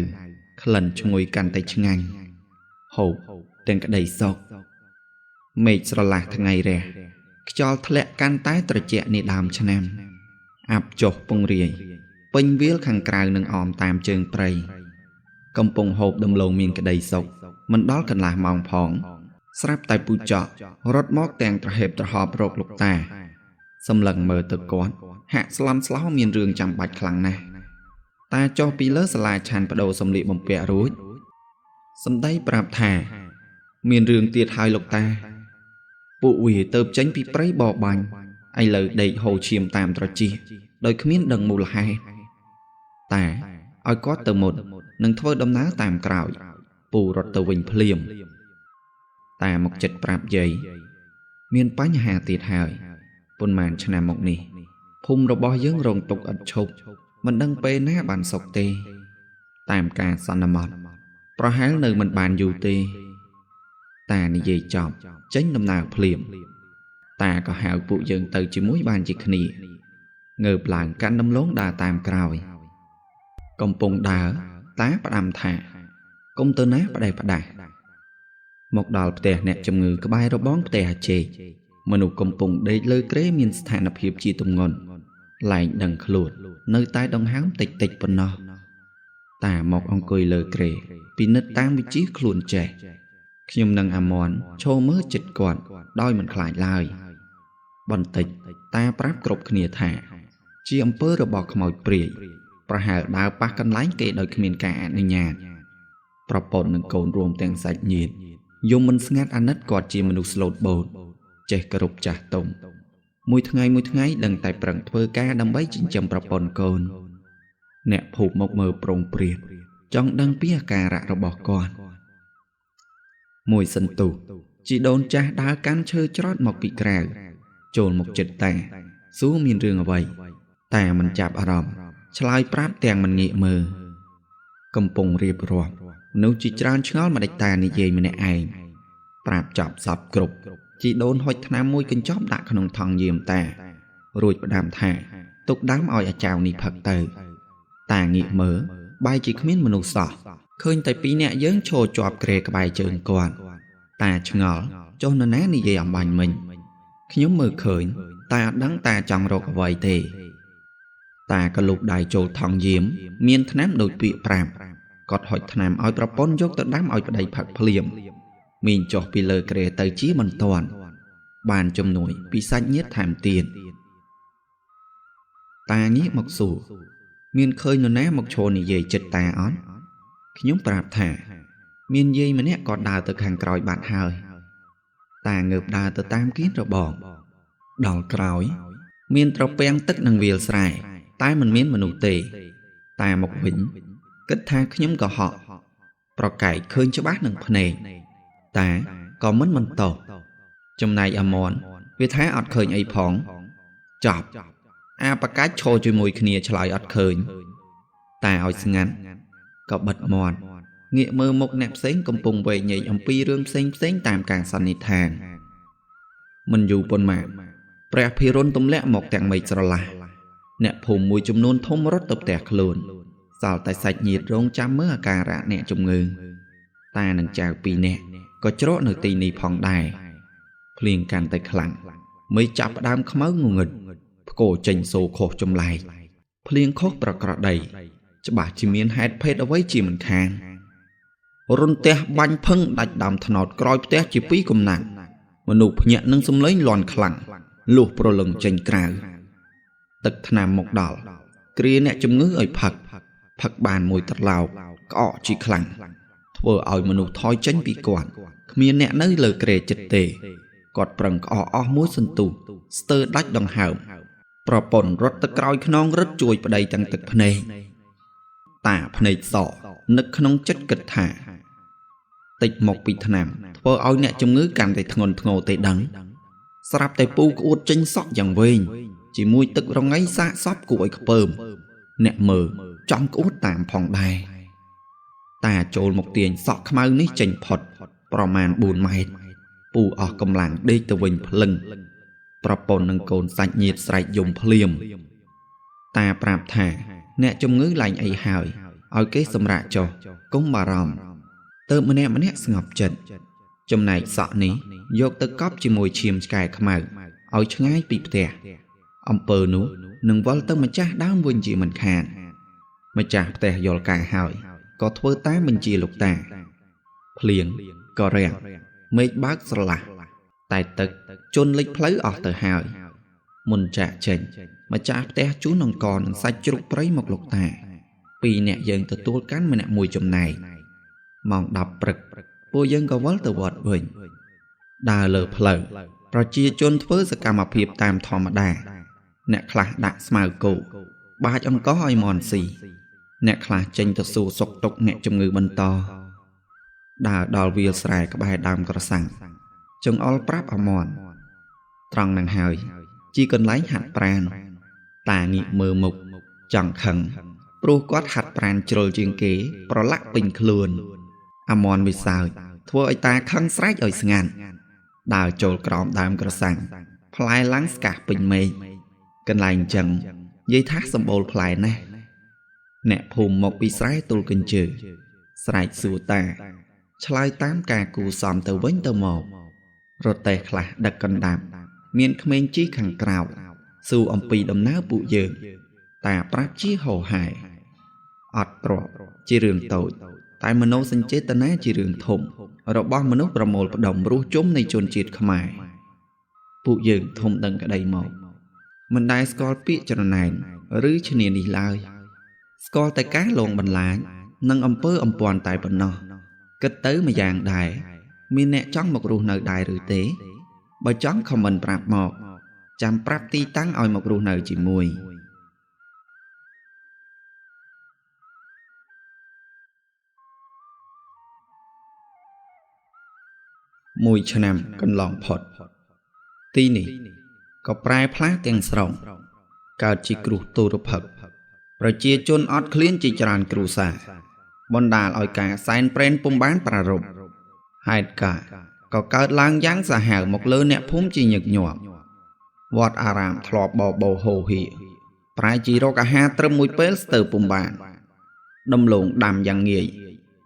ក្លិនឈ្ងុយកាន់តែឆ្ងាញ់ហូបទាំងក្តីសុខមេឃស្រឡះថ្ងៃរះខ្យល់ធ្លាក់កាន់តែត្រជាក់នេះដើមឆ្នាំអាប់ចុះពងរាយពេញវាលខាងក្រៅនឹងអមតាមជើងព្រៃកំពុងហូបដំឡូងមានក្តីសុខមិនដល់កន្លះម៉ោងផងស្រាប់តែពូចករត់មកទាំងត្រហេបត្រហប់រកលោកតាសម្លឹងមើលទៅគាត់ហាក់ស្លន់ស្លោមានរឿងចាំបាច់ខ្លាំងណាស់តាចុះពីលើសាលាឆាន់បដូរសម្លៀកបំពាក់រួចសម្ដីប្រាប់ថាមានរឿងទៀតហើយលោកតាពួកវាទៅចេញពីព្រៃបរបាញ់ឥឡូវដេកហូរឈាមតាមត្រចៀកដោយគ្មានដឹងមូលហេតុតែឲ្យគាត់ទៅមុននឹងធ្វើដំណើរតាមក្រោយពូរត់ទៅវិញភ្លាមតាមកចិត្តប្រាប់យាយមានបញ្ហាទៀតហើយប៉ុន្មានឆ្នាំមកនេះភូមិរបស់យើងរងទុក្ខឥតឈប់មិនដឹងពេលណាបានសុខទេតាមការសន្មតប្រហែលនៅមិនបានយូរទេតានិយាយចប់ចេញដំណើរភ្លាមតាក៏ហៅពួកយើងទៅជាមួយបានជាគ្នាងើបឡើងកាន់ដំឡូងដើរតាមក្រោយកំពុងដើរតាផ្ដាំថាកុំទៅណាផ្ដេសផ្ដាស់មកដល់ផ្ទះអ្នកជំងឺក្បែររបងផ្ទះអាចេកមនុស្សកំពុងដេកលើគ្រែមានស្ថានភាពជាទម្ងន់លែងដឹងខ្លួននៅតែដង្ហើមតិចប៉ុណ្ណោះតាមកអង្គុយលើគ្រែពិនិត្យតាមវិជ្ជាខ្លួនចេះខ្ញុំនិងអាមន់ឈរមើលចិត្តគាត់ដោយមិនខ្លាចឡើយបន្តិចតាប្រាប់គ្រប់គ្នាថាជាអំពើរបស់ខ្មោចព្រាយប្រហែលដើរប៉ះកន្លែងគេដោយគ្មានការអនុញ្ញាតប្រពន្ធនិងកូនរួមទាំងសាច់ញាតិយំមិនស្ងាត់អាណិតគាត់ជាមនុស្សស្លូតបូតចេះគោរពចាស់ទុំមួយថ្ងៃដឹងតែប្រឹងធ្វើការដើម្បីចិញ្ចឹមប្រពន្ធកូនអ្នកភូមិមកមើលប្រងព្រាតចង់ដឹងពីអាការៈរបស់គាត់មួយសន្ទុះជីដូនចាស់ដើរកាន់ឈើច្រត់មកពីក្រៅចូលមកចិត្តតាសួរមានរឿងអ្វីតែមិនចាប់អារម្មណ៍ឆ្លើយប្រាប់ទាំងមិនងាកមើលកំពុងរៀបរាប់មនុស្សជាច្រើនឆ្ងល់ម្ដេចតានិយាយម្នាក់ឯងប្រាប់ចប់សពគ្រប់ជីដូនហុចថ្នាំមួយកញ្ចប់ដាក់ក្នុងថង់យាមតារួចផ្ដាំថាទុកដាំឲ្យអាចារ្យនេះផឹកទៅតាងាកមើលបែរជាគ្មានមនុស្សសោះឃើញតែពីរនាក់យើងឈរជាប់គ្រែក្បែរជើងគាត់តាឆ្ងល់ចុះនរណានិយាយអំបញ្ញមិញខ្ញុំមើលឃើញតែអត់ដឹងតាចង់រកអ្វីទេតាក៏លូកដៃចូលថង់យាមមានថ្នាំដូចពាក្យប្រាប់គាត់ហុចថ្នាំឲ្យប្រពន្ធយកទៅដាំឲ្យប្តីផឹកភ្លាមមីងចុះពីលើគ្រែទៅជាមិនទាន់បានជំនួយពីសាច់ញាតិថែមទៀតតាងាកមកសួរមានឃើញនរណាមកឈរនិយាយចិត្តតាអត់ខ្ញុំប្រាប់ថាមានយាយម្នាក់គាត់ដើរទៅខាងក្រោយបាត់ហើយតាងើបដើរទៅតាមគៀនរបងដល់ក្រោយមានត្រពាំងទឹកនិងវាលស្រែតែមិនមានមនុស្សទេតាមកវិញគិតថាខ្ញុំកុហកប្រកែកឃើញច្បាស់នឹងភ្នែកតាក៏មិនបន្តោចំណែកអាមន់វាថាអត់ឃើញអីផងចប់អាប្រកាច់ឈរជាមួយគ្នាឆ្លើយអត់ឃើញតែឲ្យស្ងាត់ក៏បិទមាត់ងាកមើលមុខអ្នកផ្សេងកំពុងវែកញែកអំពីរឿងផ្សេងតាមការសន្និដ្ឋានមិនយូរប៉ុន្មានព្រះភិរុនទម្លាក់មកទាំងមេឃស្រឡះអ្នកភូមិមួយចំនួនធំរត់ទៅផ្ទះខ្លួនសល់តែសាច់ញាតិរងចាំមើលអាការៈអ្នកជំងឺតានិងចៅពីរនាក់ក៏ច្រកនៅទីនេះផងដែរភ្លៀងកាន់តែខ្លាំងមេឃចាប់ផ្ដើមខ្មៅងងឹតផ្គរចេញសូរខុសចម្លែកភ្លៀងខុសប្រក្រតី ច្បាស់ជាមានហេតុភេទអ្វីជាមិនខានរុនផ្ទះបាញ់ភឹងដាច់ដើមថ្នោតក្រោយផ្ទះជាពីរកំណាត់មនុស្សភ្ញាក់នឹងសំឡេងលាន់ខ្លាំងលុះប្រលឹងចេញក្រៅទឹកថ្នាំមកដល់គ្រាអ្នកជំងឺឲ្យផឹកបានមួយត្រឡោកក្អកជាខ្លាំងធ្វើឲ្យមនុស្សថយចេញពីគាត់គ្មានអ្នកនៅលើគ្រែចិត្តទេគាត់ប្រឹងក្អកអស់មួយសន្ទុះស្ទើរដាច់ដង្ហើមប្រពន្ធរត់ទៅក្រោយខ្នងរឹតជួយប្តីទាំងទឹកភ្នែកតាភ្នែកសនឹកក្នុងចិត្តគិតថាតិចមកពីថ្នាំធ្វើឲ្យអ្នកជំងឺកាន់តែធ្ងន់ធ្ងរទេដឹងស្រាប់តែពូក្អួតចេញសក់យ៉ាងវែងជាមួយទឹករងៃសាកសពគួរឲ្យខ្ពើមអ្នកមើលចង់ក្អួតតាមផងដែរតាចូលមកទាញសក់ខ្មៅនេះចេញផុតប្រមាណ4ម៉ែត្រពូអស់កម្លាំងដេកទៅវិញភ្លឹងប្រពន្ធនិងកូនសាច់ញាតិស្រែកយំភ្លាមតាប្រាប់ថាអ្នកជំងឺឡើងអីហើយឲ្យគេសម្រាកចុះកុំបារម្ភទើបម្នាក់ស្ងប់ចិត្តចំណែកសក់នេះយកទៅកប់ជាមួយឈាមឆ្កែខ្មៅឲ្យឆ្ងាយពីផ្ទះអំពើនោះនឹងវិលទៅម្ចាស់ដើមវិញជាមិនខានម្ចាស់ផ្ទះយល់ការហើយក៏ធ្វើតាមបញ្ជាលោកតាភ្លៀងក៏រាំងមេឃបើកស្រឡះតែទឹកជន់លិចផ្លូវអស់ទៅហើយមុនចាក់ចេញម្ចាស់ផ្ទះជូនអង្ករនិងសាច់ជ្រូកព្រៃមកលោកតាពីរអ្នកយើងទទួលកាន់ម្នាក់មួយចំណែកម៉ោង10ព្រឹកពួកយើងក៏វិលទៅវត្តវិញដើរលើផ្លូវប្រជាជនធ្វើសកម្មភាពតាមធម្មតាអ្នកខ្លះដាក់ស្មៅគោបាចអង្ករឲ្យមន់ស៊ីអ្នកខ្លះចេញទៅសួរសុខទុក្ខអ្នកជំងឺបន្តដើរដល់វាលស្រែក្បែរដើមក្រសាំងចង្អុលប្រាប់អមន់ត្រង់នឹងហើយជាកន្លែងហាត់ប្រាណតាងាកមើលមុខចង់ខឹងព្រោះគាត់ហាត់ប្រាណជ្រុលជាងគេប្រឡាក់ពេញខ្លួនអមន់វិសើចធ្វើឲ្យតាខឹងស្រែកឲ្យស្ងាត់ដើរចូលក្រោមដើមក្រសាំងផ្លែឡើងស្កាស់ពេញមេឃកន្លែងអញ្ចឹងនិយាយថាសម្បូរផ្លែណាស់អ្នកភូមិមកពីស្រែទល់កញ្ជើស្រែកសួរតាឆ្លើយតាមការគូសំទៅវិញទៅមករទេះខ្លះដឹកកណ្ដាប់មានក្មេងជិះខាងក្រៅសួរអំពីដំណើរពួកយើងតាប្រាប់ជាហោហែអត់ទ្រាប់ជារឿងតូចតែមនោសញ្ចេតនាជារឿងធំរបស់មនុស្សប្រមូលផ្ដុំរស់ជុំនៃជនជាតិខ្មែរពួកយើងធំដឹងក្តីមកមិនដែលស្គាល់ពាក្យច្រណែនឬឈ្នានេះឡើយស្គាល់តែការលងបន្លាចនិងអំពើអំពាន់តែប៉ុណ្ណោះគិតទៅម្យ៉ាងដែរមានអ្នកចង់មករស់នៅដែរឬទេបើចង់ខមមិនប្រាប់មកចាំប្រាប់ទីតាំងឲ្យមករស់នៅជាមួយមួយឆ្នាំកន្លងផុតទីនេះក៏ប្រែផ្លាស់ទាំងស្រុងកើតជាគ្រោះទុរភិក្សប្រជាជនអត់ឃ្លានជាច្រើនគ្រួសារបណ្ដាលឲ្យការសែនព្រេនពុំបានប្រារព្ធហេតុការណ៍ក៏កើតឡើងយ៉ាងសាហាវមកលើអ្នកភូមិជាញឹកញាប់វត្តអារាមធ្លាប់បបោហូហៀប្រែជារកអាហារត្រឹមមួយពេលស្ទើរពុំបានដំឡូងដាំយ៉ាងងាយ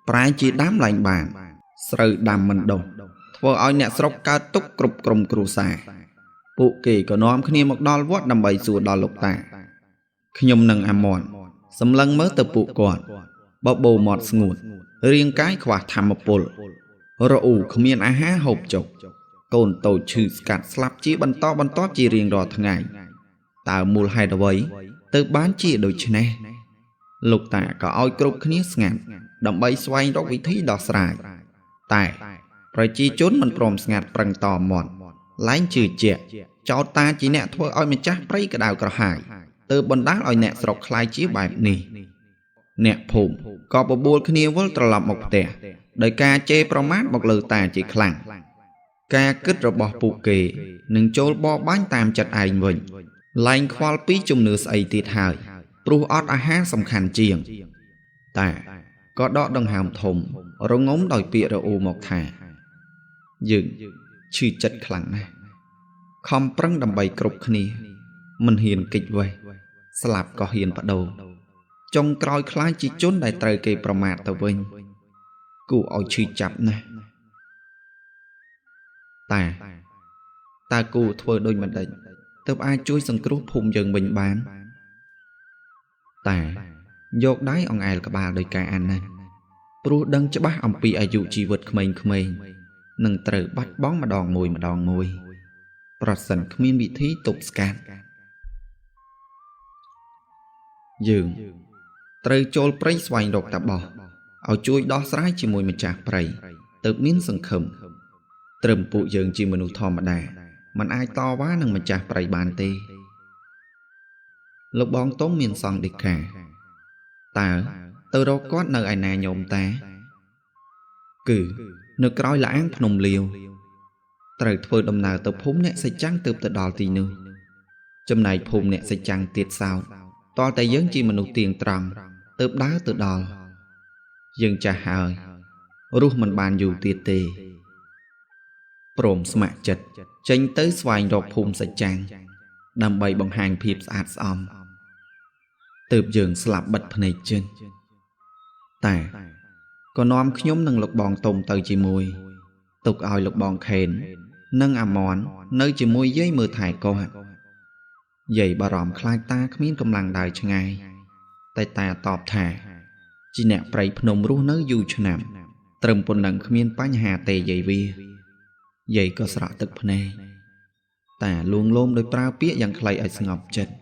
ប្រែជាដាំឡើងបានស្រូវដាំមិនដុះធ្វើឲ្យអ្នកស្រុកកើតទុក្ខគ្រប់ក្រុមគ្រួសារពួកគេក៏នាំគ្នាមកដល់វត្តដើម្បីសួរដល់លោកតាខ្ញុំនិងអាមន់សម្លឹងមើលទៅពួកគាត់បបោមាត់ស្ងួតរាងកាយខ្វះធម្មពលរអ៊ូគ្មានអាហារហូបចុកកូនតូចឈឺស្កាត់ស្លាប់ជាបន្តជារៀងរាល់ថ្ងៃតើមូលហេតុអ្វីទៅបានជាដូច្នេះលោកតាក៏ឲ្យគ្រប់គ្នាស្ងាត់ដើម្បីស្វែងរកវិធីដោះស្រាយតែប្រជាជនមិនព្រមស្ងាត់ប្រឹងតមាត់លែងជឿជាក់ចោទតាជាអ្នកធ្វើឲ្យម្ចាស់ព្រៃក្តៅក្រហាយទើបបណ្ដាលឲ្យអ្នកស្រុកខ្លាយជាបែបនេះអ្នកភូមិក៏បបួលគ្នាវិលត្រឡប់មកផ្ទះដោយការជេរប្រមាថមកលើតាជាខ្លាំងការគិតរបស់ពួកគេនឹងចូលបបាញ់តាមចិត្តឯងវិញលែងខ្វល់ពីជំនឿស្អីទៀតហើយព្រោះអត់អាហារសំខាន់ជាងតែក៏ដកដង្ហើមធំរងំដោយពាក្យរអ៊ូមកថាយើងឈឺចិត្តខ្លាំងណាស់ខំប្រឹងដើម្បីគ្រប់គ្នាមិនហ៊ានគេចវេះស្លាប់ក៏ហ៊ានបដូរចុងក្រោយខ្លាចជាជនដែលត្រូវគេប្រមាថទៅវិញគួរឲ្យឈឺចាប់ណាស់តើគួរធ្វើដូចម្តេចទើបអាចជួយសង្គ្រោះភូមិយើងវិញបានតែ យកដៃអង្អែលក្បាលដោយការអាណិតព្រោះដឹងច្បាស់អំពីអាយុជីវិតក្មេងៗនឹងត្រូវបាត់បង់ម្ដងមួយប្រសិនគ្មានវិធីទប់ស្កាត់យើងត្រូវចូលព្រៃស្វែងរកតាបោះឲ្យជួយដោះស្រាយជាមួយម្ចាស់ព្រៃទើបមានសង្ឃឹមត្រឹមពួកយើងជាមនុស្សធម្មតាមិនអាចតវ៉ានឹងម្ចាស់ព្រៃបានទេលោកបងតុងមានសង្ឃដីកាតើទៅរកគាត់នៅឯណាញោមតាគឺនៅក្រោយលាងភ្នំលាវត្រូវធ្វើដំណើរទៅភូមិអ្នកសេចាំងទើបទៅដល់ទីនោះចំណែកភូមិអ្នកសេចាំងទៀតសោតតើតែយើងជាមនុស្សទៀងត្រង់ទើបដើរទៅដល់យើងចាស់ហើយរស់មិនបានយូរទៀតទេព្រមស្ម័គ្រចិត្តចេញទៅស្វែងរកភូមិសេចាំងដើម្បីបង្ហាញភាពស្អាតស្អំទើបយើងស្លាប់បិទភ្នែកជិនតែក៏នាំខ្ញុំនិងលោកបងតុំទៅជាមួយទុកឲ្យលោកបងខេននិងអាមននៅជាមួយយាយមើលថែគាត់យាយបារម្ភខ្លាចតាគ្មានកម្លាំងដើរឆ្ងាយតែតាតបថាជាអ្នកព្រៃភ្នំរស់នៅយូរឆ្នាំត្រឹមប៉ុណ្ណឹងគ្មានបញ្ហាទេយាយវាយាយក៏ស្រក់ទឹកភ្នែកតាលួងលោមដោយប្រើពាក្យយ៉ាងខ្លីឲ្យស្ងប់ចិត្ត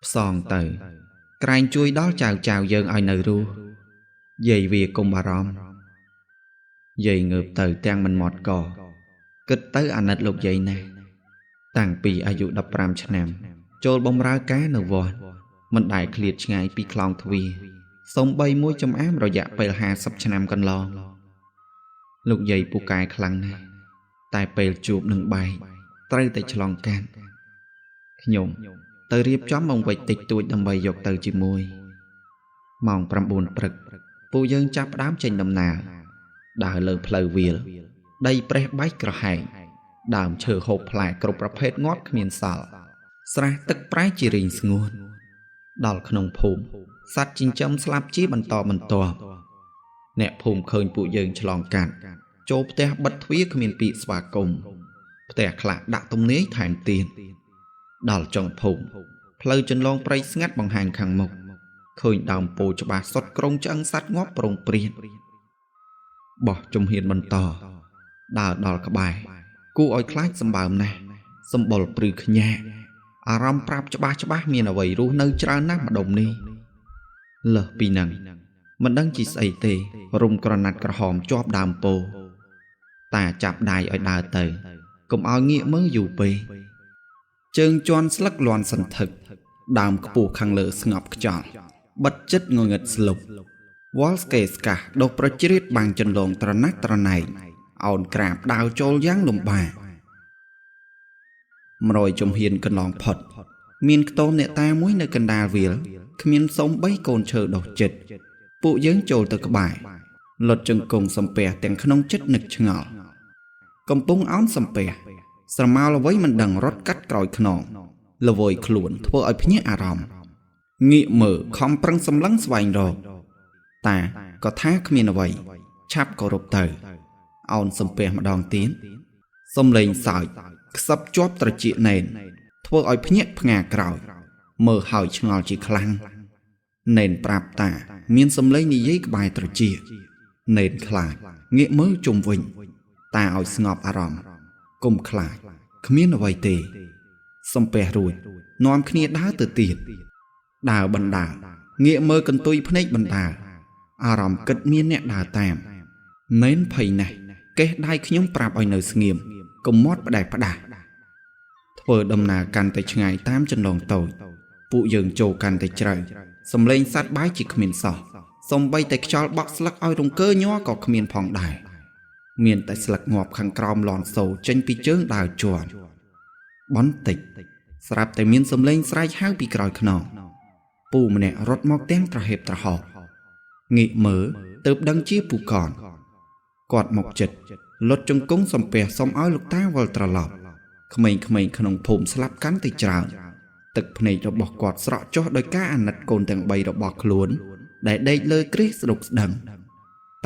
ផ្សងទៅក្រែងជួយដល់ចៅយើងឲ្យនៅរស់យាយវាកុំបារម្ភយាយងើបទៅទាំងមិនមាត់កគិតទៅអាណិតលោកយាយណាស់តាំងពីអាយុ15ឆ្នាំចូលបម្រើការនៅវត្តមិនដែលឃ្លាតឆ្ងាយពីខ្លោងទ្វារសូម្បីមួយចំអាមរយៈពេល50ឆ្នាំកន្លងលោកយាយពូកែខ្លាំងណាស់តែពេលជួបនឹងបែកត្រូវតែឆ្លងកាត់ខ្ញុំទៅរៀបចំបង្វិចតិចតួចដើម្បីយកទៅជាមួយម៉ោង9ព្រឹកពួកយើងចាប់ផ្ដើមចេញដំណើរដើរលើផ្លូវវាលដីប្រេះបែកក្រហែងដើមឈើហូបផ្លែគ្រប់ប្រភេទងាប់គ្មានសល់ស្រះទឹកប្រែជារីងស្ងួតដល់ក្នុងភូមិសត្វចិញ្ចឹមស្លាប់ជាបន្តបន្ទាប់អ្នកភូមិឃើញពួកយើងឆ្លងកាត់ចូលផ្ទះបិទទ្វារគ្មានពាក្យស្វាគមន៍ផ្ទះខ្លះដាក់ទំនាយថែមទៀតដល់ចុងភូមិផ្លូវចន្លងព្រៃស្ងាត់បង្ហាញខាងមុខឃើញដើមពោធិ៍ច្បាស់សុទ្ធក្រុងឆ្អឹងសត្វងាប់ប្រងព្រាតបោះជំហានបន្តដើរដល់ក្បែរគួរឲ្យខ្លាចសម្បើមណាស់សម្បុរព្រឺខ្ញាក់អារម្មណ៍ប្រាប់ច្បាស់មានអ្វីរស់នៅច្រើនណាស់ម្ដុំនេះលើសពីនឹងមិនដឹងជាស្អីទេរុំក្រណាត់ក្រហមជាប់ដើមពោធិ៍តាចាប់ដៃឲ្យដើរទៅកុំឲ្យងាកមើលយូរពេកជើងជន់ស្លឹកលាន់សន្ធឹកដើមខ្ពស់ខាងលើស្ងប់ខ្យល់បិទចិត្តងងឹតស្លុបវល់ស្កេស្កាសដុសប្រជ្រៀតបាំងចន្លងត្រណាក់ត្រណែងអោនក្រាបដាវចូលយ៉ាងលំបាក100ជំហានកន្លងផុតមានខ្ទមអ្នកតាមួយនៅកណ្ដាលវាលគ្មានសូម្បីកូនឈើដុះចិត្តពួកយើងចូលទៅក្បែរលុតជង្គង់សំពះទាំងក្នុងចិត្តនឹកឆ្ងល់កំពុងអោនសំពះស្រមោលអ្វីមិនដឹងរត់កាត់ក្រោយខ្នងល្វើយខ្លួនធ្វើឲ្យភ្ញាក់អារម្មណ៍ងាកមើលខំប្រឹងសម្លឹងស្វែងរកតាក៏ថាគ្មានអ្វីឆាប់គោរពទៅអោនសំពះម្ដងទៀតសំឡេងសើចខ្សឹបជាប់ត្រចៀកណែនធ្វើឲ្យភ្ញាក់ផ្ងាក្រោយមើលហើយឆ្ងល់ជាខ្លាំងណែនប្រាប់តាមានសំឡេងនិយាយក្បែរត្រចៀកណែនខ្លាចងាកមើលជុំវិញតាឲ្យស្ងប់អារម្មណ៍កុំខ្លាចគ្មានអ្វីទេសំពះរួចនាំគ្នាដើរទៅទៀតដើរបណ្ដើរងាកមើលកន្ទុយភ្នែកបណ្ដើរអារម្មណ៍គិតមានអ្នកដើរតាមណែនភ័យណាស់កេះដៃខ្ញុំប្រាប់ឲ្យនៅស្ងៀមកុំមាត់ផ្ដែផ្ដាស់ធ្វើដំណើរកាន់តែឆ្ងាយតាមចន្លងតូចពួកយើងចូលកាន់តែជ្រៅសំឡេងសត្វបាយជាគ្មានសោះសំបីតែខ្យល់បក់ស្លឹកឲ្យរង្គើញ័រក៏គ្មានផងដែរមានតែស្លឹកងាប់ខាងក្រោមលន់សូរចេញពីជើងដើរជាន់បន្តិចស្រាប់តែមានសំឡេងស្រែកហៅពីក្រោយខ្នងពូម្នាក់រត់មកទាំងត្រហេបត្រហោកងាកមើលទើបដឹងជាពូកនគាត់មកចិត្តលុតជង្គង់សំពះសុំឲ្យលោកតាវិលត្រឡប់ក្មេងៗក្នុងភូមិស្លាប់កាន់តែច្រើនទឹកភ្នែករបស់គាត់ស្រក់ចុះដោយការអាណិតកូនទាំង3របស់ខ្លួនដែលដេកលើគ្រេះស្ដុកស្ដឹង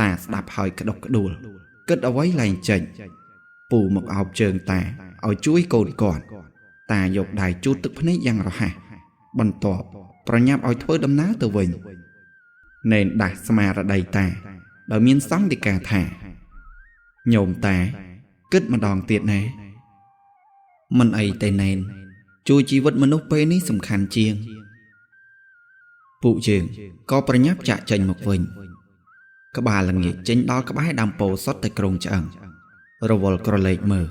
តាស្ដាប់ហើយក្តុកក្តួលគិតអ្វីលែងចេញពូមកអោបជើងតាឲ្យជួយកូនគាត់តាយកដៃជូតទឹកភ្នែកយ៉ាងរហ័សបន្ទាប់ ប្រញាប់ឲ្យធ្វើដំណើរទៅវិញណែនដាស់ស្មារតីតាដោយមានសង្ឃដីកាថាញោមតាគិតម្ដងទៀតណាមិនអីទេណែនជួយជីវិតមនុស្សពេលនេះសំខាន់ជាងពួកយើងក៏ប្រញាប់ចាក់ចេញមកវិញក្បាលល្ងាចចេញដល់ក្បែរដើមពោធិ៍សុទ្ធតែក្រុងឆ្អឹងរវល់ក្រឡេកមើល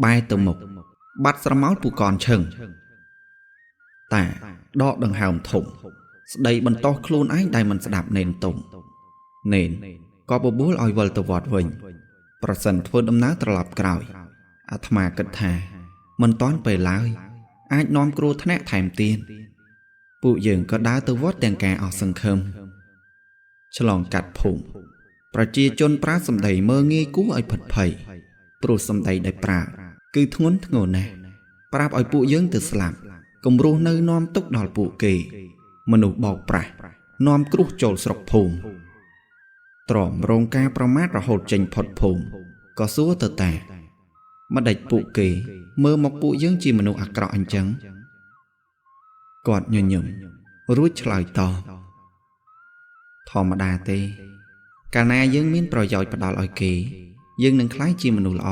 បែរទៅមុខបាត់ស្រមោលពូកនឈឹងតាដកដង្ហើមធំស្ដីបន្តខ្លួនឯងដែលមិនស្ដាប់ណែនទុំណែនក៏បបួលឲ្យវិលទៅវត្តវិញប្រសិនធ្វើដំណើរត្រឡប់ក្រោយអាត្មាគិតថាមិនតាន់ពេលឡើយអាចនាំគ្រោះថ្នាក់ថែមទៀតពួកយើងក៏ដើរទៅវត្តទាំងការអស់សង្ឃឹមឆ្លងកាត់ភូមិប្រជាជនប្រើសម្ដីមើលងាយគួរឲ្យភិតភ័យព្រោះសម្ដីដែលប្រើគឺធ្ងន់ធ្ងរណាស់ប្រាប់ឲ្យពួកយើងទៅស្លាប់គំរោះនៅនាំទុកដល់ពួកគេមនុស្សបោកប្រាស់នាំគ្រោះចូលស្រុកភូមិទ្រាំរងការប្រមាថរហូតចេញផុតភូមិក៏សួរទៅតាម្ដេចពួកគេមើលមកពួកយើងជាមនុស្សអាក្រក់អញ្ចឹងគាត់ញញឹមរួចឆ្លើយតបធម្មតាទេកាលណាយើងមានប្រយោជន៍ផ្ដល់ឲ្យគេយើងនឹងក្លាយជាមនុស្សល្អ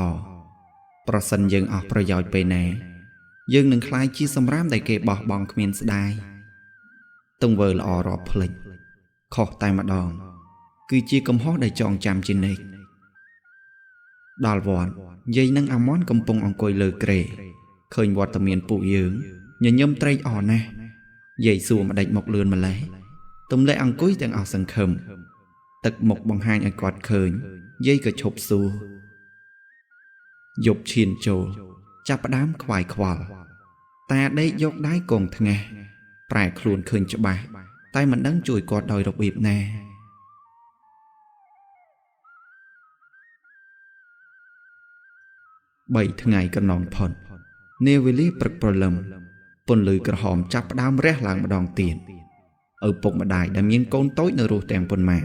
ប្រសិនយើងអស់ប្រយោជន៍ពេលណាយើងនឹងក្លាយជាសម្រាមដែលគេបោះបង់គ្មានស្ដាយទង្វើល្អរាប់ភ្លេចខុសតែម្ដងគឺជាកំហុសដែលចងចាំជានិច្ចដល់វត្តយាយនិងអាម៉ាន់កំពុងអង្គុយលើគ្រែឃើញវត្តមានពួកយើងញញឹមត្រេកអរណាស់យាយសួរម្ដេចមកលឿនម្ល៉េះទម្លាក់អង្គុយទាំងអស់សង្ឃឹមទឹកមុខបង្ហាញឲ្យគាត់ឃើញយាយក៏ឈប់សួរយប់ឈានចូលចាប់ផ្ដើមខ្វាយខ្វល់តាដេកយកដៃកងថ្ងាសប្រែខ្លួនឃើញច្បាស់តែមិនដឹងជួយគាត់ដោយរបៀបណា3ថ្ងៃកន្លងផុតនាវេលាព្រឹកព្រលឹមពន្លឺក្រហមចាប់ផ្ដើមរះឡើងម្ដងទៀតឪពុកម្ដាយដែលមានកូនតូចនៅរស់ទាំងប៉ុន្មាន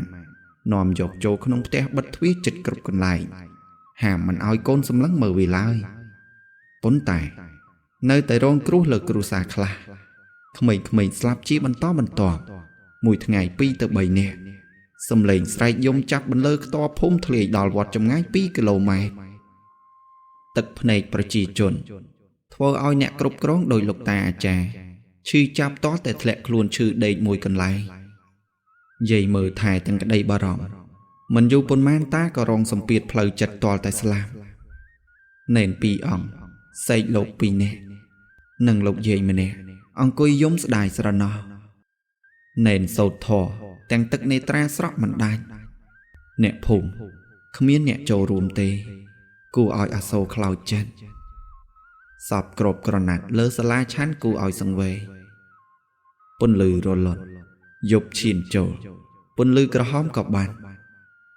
នាំយកចូលក្នុងផ្ទះបិទទ្វារជិតគ្រប់កន្លែងហាមមិនឲ្យកូនសម្លឹងមើលវាឡើយប៉ុន្តែនៅតែរងគ្រោះលើគ្រួសារខ្លះក្មេងៗស្លាប់ជាបន្តបន្ទាប់មួយថ្ងៃ2ទៅ3នាក់សំឡេងស្រែកយំចាប់បន្លឺខ្ទរភូមិធ្លាយដល់វត្តចម្ងាយ2គីឡូម៉ែត្រទឹកភ្នែកប្រជាជនធ្វើឲ្យអ្នកគ្រប់គ្រងដោយលោកតាអាចារ្យឈឺចាប់តតែធ្លាក់ខ្លួនឈឺដេកមួយកន្លែងយាយមើលថែទាំងក្តីបារម្ភមិនយូរប៉ុន្មានតាក៏រងសម្ពាធផ្លូវចិត្តទាល់តែស្លាប់ណែន2អង្គសេកលោក2នាក់និងលោកយាយម្នាក់អង្គុយយំស្ដាយស្រណោះណែនសូត្រធម៌ទាំងទឹកនេត្រាស្រក់មិនដាច់អ្នកភូមិគ្មានអ្នកចូលរួមទេគួរឲ្យអាសូរខ្លោចចិត្តសពក្របក្រណាត់លើសាលាឆាន់គួរឲ្យសង្វេគពន្លឺរលត់យប់ឈានចូលពន្លឺក្រហមក៏បាត់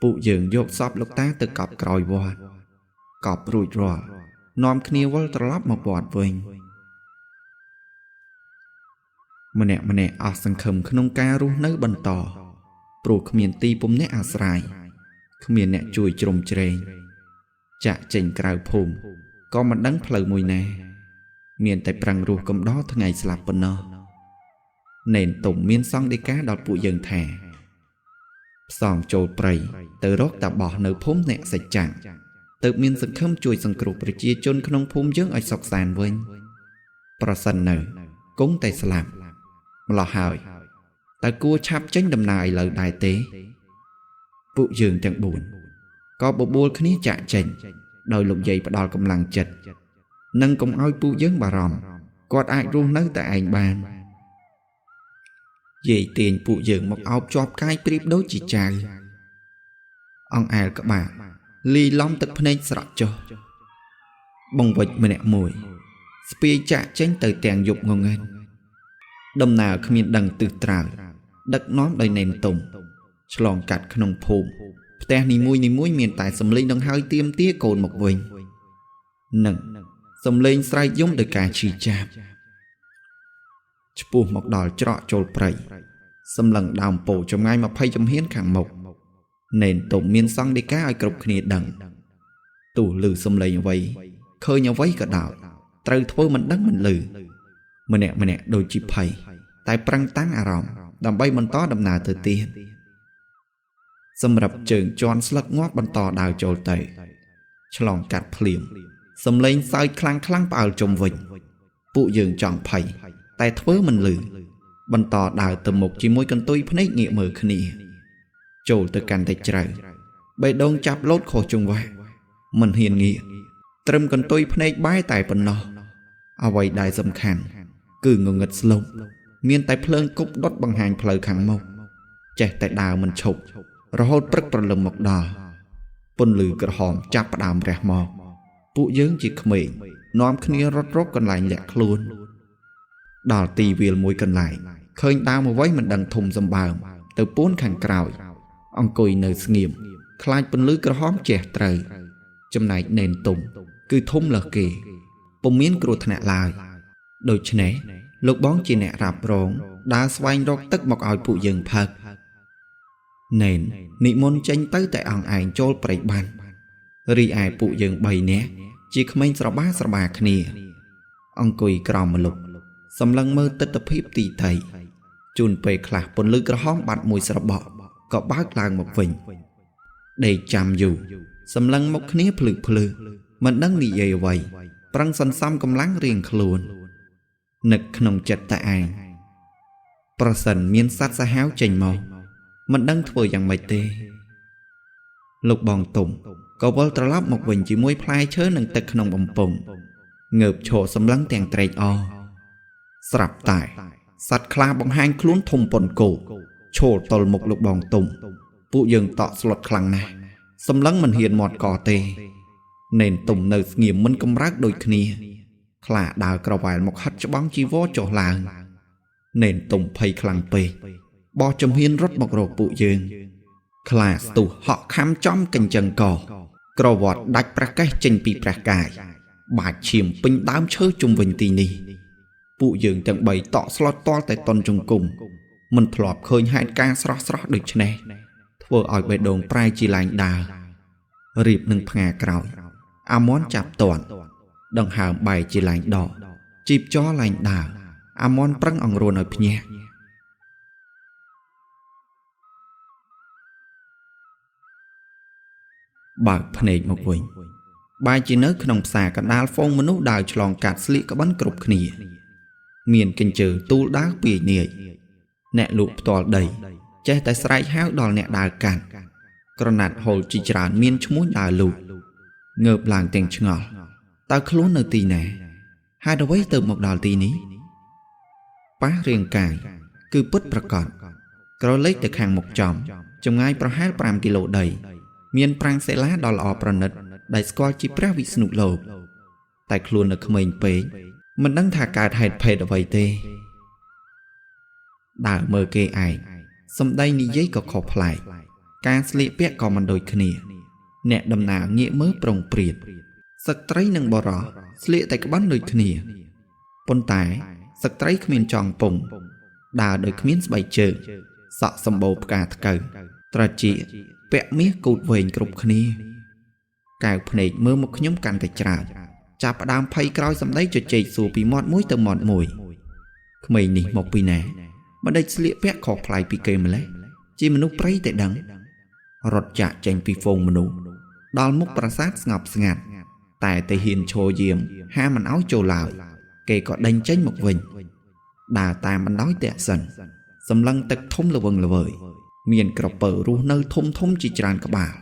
ពួកយើងយកសពលោកតាទៅកប់ក្រោយវត្តកប់រួចរាល់នាំគ្នាវិលត្រឡប់មកវត្តវិញម្នាក់អស់សង្ឃឹមក្នុងការរស់នៅបន្តព្រោះគ្មានទីពំនាក់អាស្រ័យគ្មានអ្នកជួយជ្រោមជ្រែងចាក់ចេញក្រៅភូមិក៏មិនដឹងផ្លូវមួយណាមានតែប្រឹងរស់កំដរថ្ងៃស្លាប់ប៉ុណ្ណោះណែនទុំមានសង្ឃដីកាដល់ពួកយើងថាផ្សងចូលព្រៃទៅរកតាបោះនៅភូមិអ្នកសច្ចាំងទើបមានសង្ឃឹមជួយសង្គ្រោះប្រជាជនក្នុងភូមិយើងឲ្យសុខសាន្តវិញប្រសិននៅគង់តែស្លាប់ម្លោះហើយតើគួរឆាប់ចេញដំណើរឥឡូវដែរទេពួកយើងទាំង4ក៏បបួលគ្នាចាក់ចេញដោយលោកយាយផ្ដល់កម្លាំងចិត្តនិងកុំឲ្យពួកយើងបារម្ភគាត់អាចរស់នៅតែឯងបានយាយទាញពួកយើងមកអោបជាប់កាយប្រៀបដូចជាចៅអង្អែលក្បាលលីឡំទឹកភ្នែកស្រក់ចុះបង្វិចម្នាក់មួយស្ពាយចាក់ចេញទៅទាំងយប់ងងឹតដំណើរគ្មានដឹងទិសត្រើយដឹកនាំដោយណែនទុំឆ្លងកាត់ក្នុងភូមិផ្ទះនីមួយមានតែសំឡេងដង្ហើយទៀមទាកូនមកវិញនិងសំឡេងស្រែកយំដោយការឈឺចាប់ឆ្ពោះមកដល់ច្រកចូលព្រៃសម្លឹងដើមពោធិ៍ចម្ងាយ20ជំហានខាងមុខណែនទុំមានសង្ឃដីកាឲ្យគ្រប់គ្នាដឹងទោះឮសំឡេងអ្វីឃើញអ្វីក៏ដោយត្រូវធ្វើមិនដឹងមិនឮម្នាក់ដូចជាភ័យ តែប្រឹងតាំងអារម្មណ៍ដើម្បីបន្តដំណើរទៅទៀតសម្រាប់ជើងជន់ស្លឹកងាប់បន្តដើរចូលទៅឆ្លងកាត់ភ្លៀងសំឡេងសើចខ្លាំងផ្អើលជុំវិញពួកយើងចង់ភ័យតែធ្វើមិនលឺបន្តដើរទៅមុខជាមួយកន្ទុយភ្នែកងាកមើលគ្នាចូលទៅកាន់តែជ្រៅបេះដូងចាប់លោតខុសចង្វាក់មិនហ៊ានងាកត្រឹមកន្ទុយភ្នែកបែរតែប៉ុណ្ណោះអ្វីដែលសំខាន់គឺងងឹតស្លុបមានតែភ្លើងគប់ដុតបង្ហាញផ្លូវខាងមុខចេះតែដើរមិនឈប់រហូតព្រឹកព្រលឹមមកដល់ពន្លឺក្រហមចាប់ផ្ដើមរះមកពួកយើងជាក្មេងនាំគ្នារត់រកកន្លែងលាក់ខ្លួនដល់ទីវាលមួយកន្លែងឃើញដើមអ្វីមិនដឹងធំសម្បើមទៅពួនខាងក្រោយអង្គុយនៅស្ងៀមខ្លាចពន្លឺក្រហមជះត្រូវចំណែកនេនទុំគឺធំលើសគេពុំមានគ្រោះថ្នាក់ឡើយដូច្នេះលោកបងជាអ្នករ៉ាប់រងដើរស្វែងរកទឹកមកឲ្យពួកយើងផឹកនេននិមន្តចេញទៅតែអង្គឯងចូលព្រៃបាត់រីឯពួកយើង3នាក់ជាក្មេងស្របាគ្នាអង្គុយក្រោមម្លប់សម្លឹងមើលទិដ្ឋភាពទីតៃជួនពេលខ្លះពន្លឺក្រហមបាត់មួយស្របក់ក៏បើកឡើងមកវិញដេកចាំយូរសម្លឹងមកគ្នាភ្លឺមិនដឹងនិយាយអ្វីប្រឹងសន្សំកម្លាំងរៀងខ្លួននឹកក្នុងចិត្តតែឯងប្រសិនមានសត្វសាហាវចេញមកមិនដឹងធ្វើយ៉ាងម៉េចទេលោកបងទុំក៏វិលត្រឡប់មកវិញជាមួយផ្លែឈើនិងទឹកក្នុងបំពង់ងើបឈរសម្លឹងទាំងត្រេកអរស្រាប់តែសត្វខ្លាបង្ហាញខ្លួនធំប៉ុនគោឈរទល់មុខលោកបងទុំពួកយើងតក់ស្លុតខ្លាំងណាស់សម្លឹងមិនហ៊ានមាត់កទេនេនទុំនៅស្ងៀមមិនកម្រើកដូចគ្នាខ្លាដើរក្រវ៉ែលមកហិតច្បងជីវរចុះឡើងនេនទុំភ័យខ្លាំងពេកបោះជំហានរត់មករកពួកយើងខ្លាស្ទុះហក់ខំចំកញ្ចឹងកក្រវ៉ាត់ដាច់ប្រកេះចេញពីព្រះកាយបាច់ឈាមពេញដើមឈើជុំវិញទីនេះពួកយើងទាំង3តក់ស្លុតទាល់តែតន់ជង្គង់មិនធ្លាប់ឃើញហេតុការណ៍ស្រស់ដូចនេះធ្វើឲ្យបេះដូងប្រែជាឡើងដើររៀបនឹងផ្ងាក្រោយអាមន់ចាប់តន់ដង្ហើមបែកជាឡើងដកជីបចោឡើងដើរអាមន់ប្រឹងអង្រួនឲ្យភ្ញាក់បើកភ្នែកមកវិញបែរជានៅក្នុងផ្សារកណ្ដាលហ្វូងមនុស្សដើរឆ្លងកាត់ស្លៀកក្បិនគ្រប់គ្នាមានកញ្ជើទូលដើរពីនាយអ្នកលក់ផ្ទាល់ដីចេះតែស្រែកហៅដល់អ្នកដើរកាត់ក្រណាត់ហូលជាច្រើនមានឈ្មោះដើរលូកងើបឡើងទាំងឆ្ងល់តើខ្លួននៅទីណាហេតុអ្វីទៅមកដល់ទីនេះប៉ះរាងកាយគឺពិតប្រាកដក្រឡេកទៅខាងមុខចំចម្ងាយប្រហែល5គីឡូដីមានប្រាង្គសិលាដ៏ល្អប្រណិតដែលស្គាល់ជាព្រះវិស្ណុលោកតែខ្លួននៅក្មេងពេកមិនដឹងថាកើតហេតុភេទអ្វីទេដើរមើលគេឯងសម្ដីនិយាយក៏ខុសប្លែកការស្លៀកពាក់ក៏មិនដូចគ្នាអ្នកដំណើរងាកមើលប្រុងប្រៀតស្ត្រីនិងបុរសស្លៀកតែក្បិនដូចគ្នាប៉ុន្តែស្ត្រីគ្មានចងពង់ដើរដោយគ្មានស្បែកជើងសក់សម្បូរផ្កាថ្កូវត្រចៀកពាក់មាសគូតវែងគ្រប់គ្នាកែវភ្នែកមើលមកខ្ញុំកាន់តែច្រើនចាប់ផ្ដើមភ័យក្រោយសម្ដីជជែកសួរពីមាត់មួយទៅមាត់មួយក្មេងនេះមកពីណាមិនដេចស្លៀកពាក់ខុសប្លែកពីគេម្លេះជាមនុស្សព្រៃតែដឹងរត់ចាក់ចេញពីហ្វូងមនុស្សដល់មុខប្រាសាទស្ងប់ស្ងាត់តែហ៊ានឈរយាមហាមិនឲ្យចូលឡើយគេក៏ដេញចេញមកវិញដើរតាមបណ្ដោយតាក់សិនសម្លឹងទឹកធំល្វឹងល្វើយមានក្រពើរស់នៅធំជាច្រើនក្បាល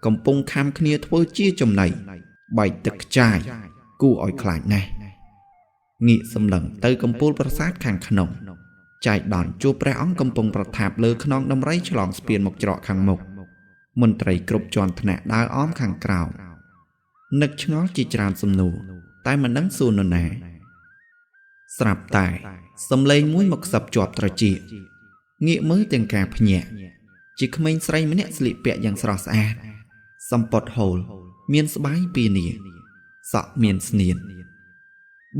កំពុងខំគ្នាធ្វើជាចំណីបែកទឹកខ្ចាយគួរឲ្យខ្លាចណាស់ងាកសម្លឹងទៅកំពូលប្រាសាទខាងក្នុងចែកដន់ជួបព្រះអង្គកំពុងប្រថាប់លើខ្នងដំរីឆ្លងស្ពានមកច្រកខាងមុខមន្ត្រីគ្រប់ជាន់ថ្នាក់ដើរអមខាងក្រោមនឹកឆ្ងល់ជាច្រើនសំណួរតែមិនដឹងសួរនរណាស្រាប់តែសំឡេងមួយមកខ្សឹបជាប់ត្រចៀកងាកមើលទាំងការភ្ញាក់ជាក្មេងស្រីម្នាក់ស្លៀកពាក់យ៉ាងស្រស់ស្អាតសំពត់ហូលមានស្បែកពីនីសក់មានស្នៀន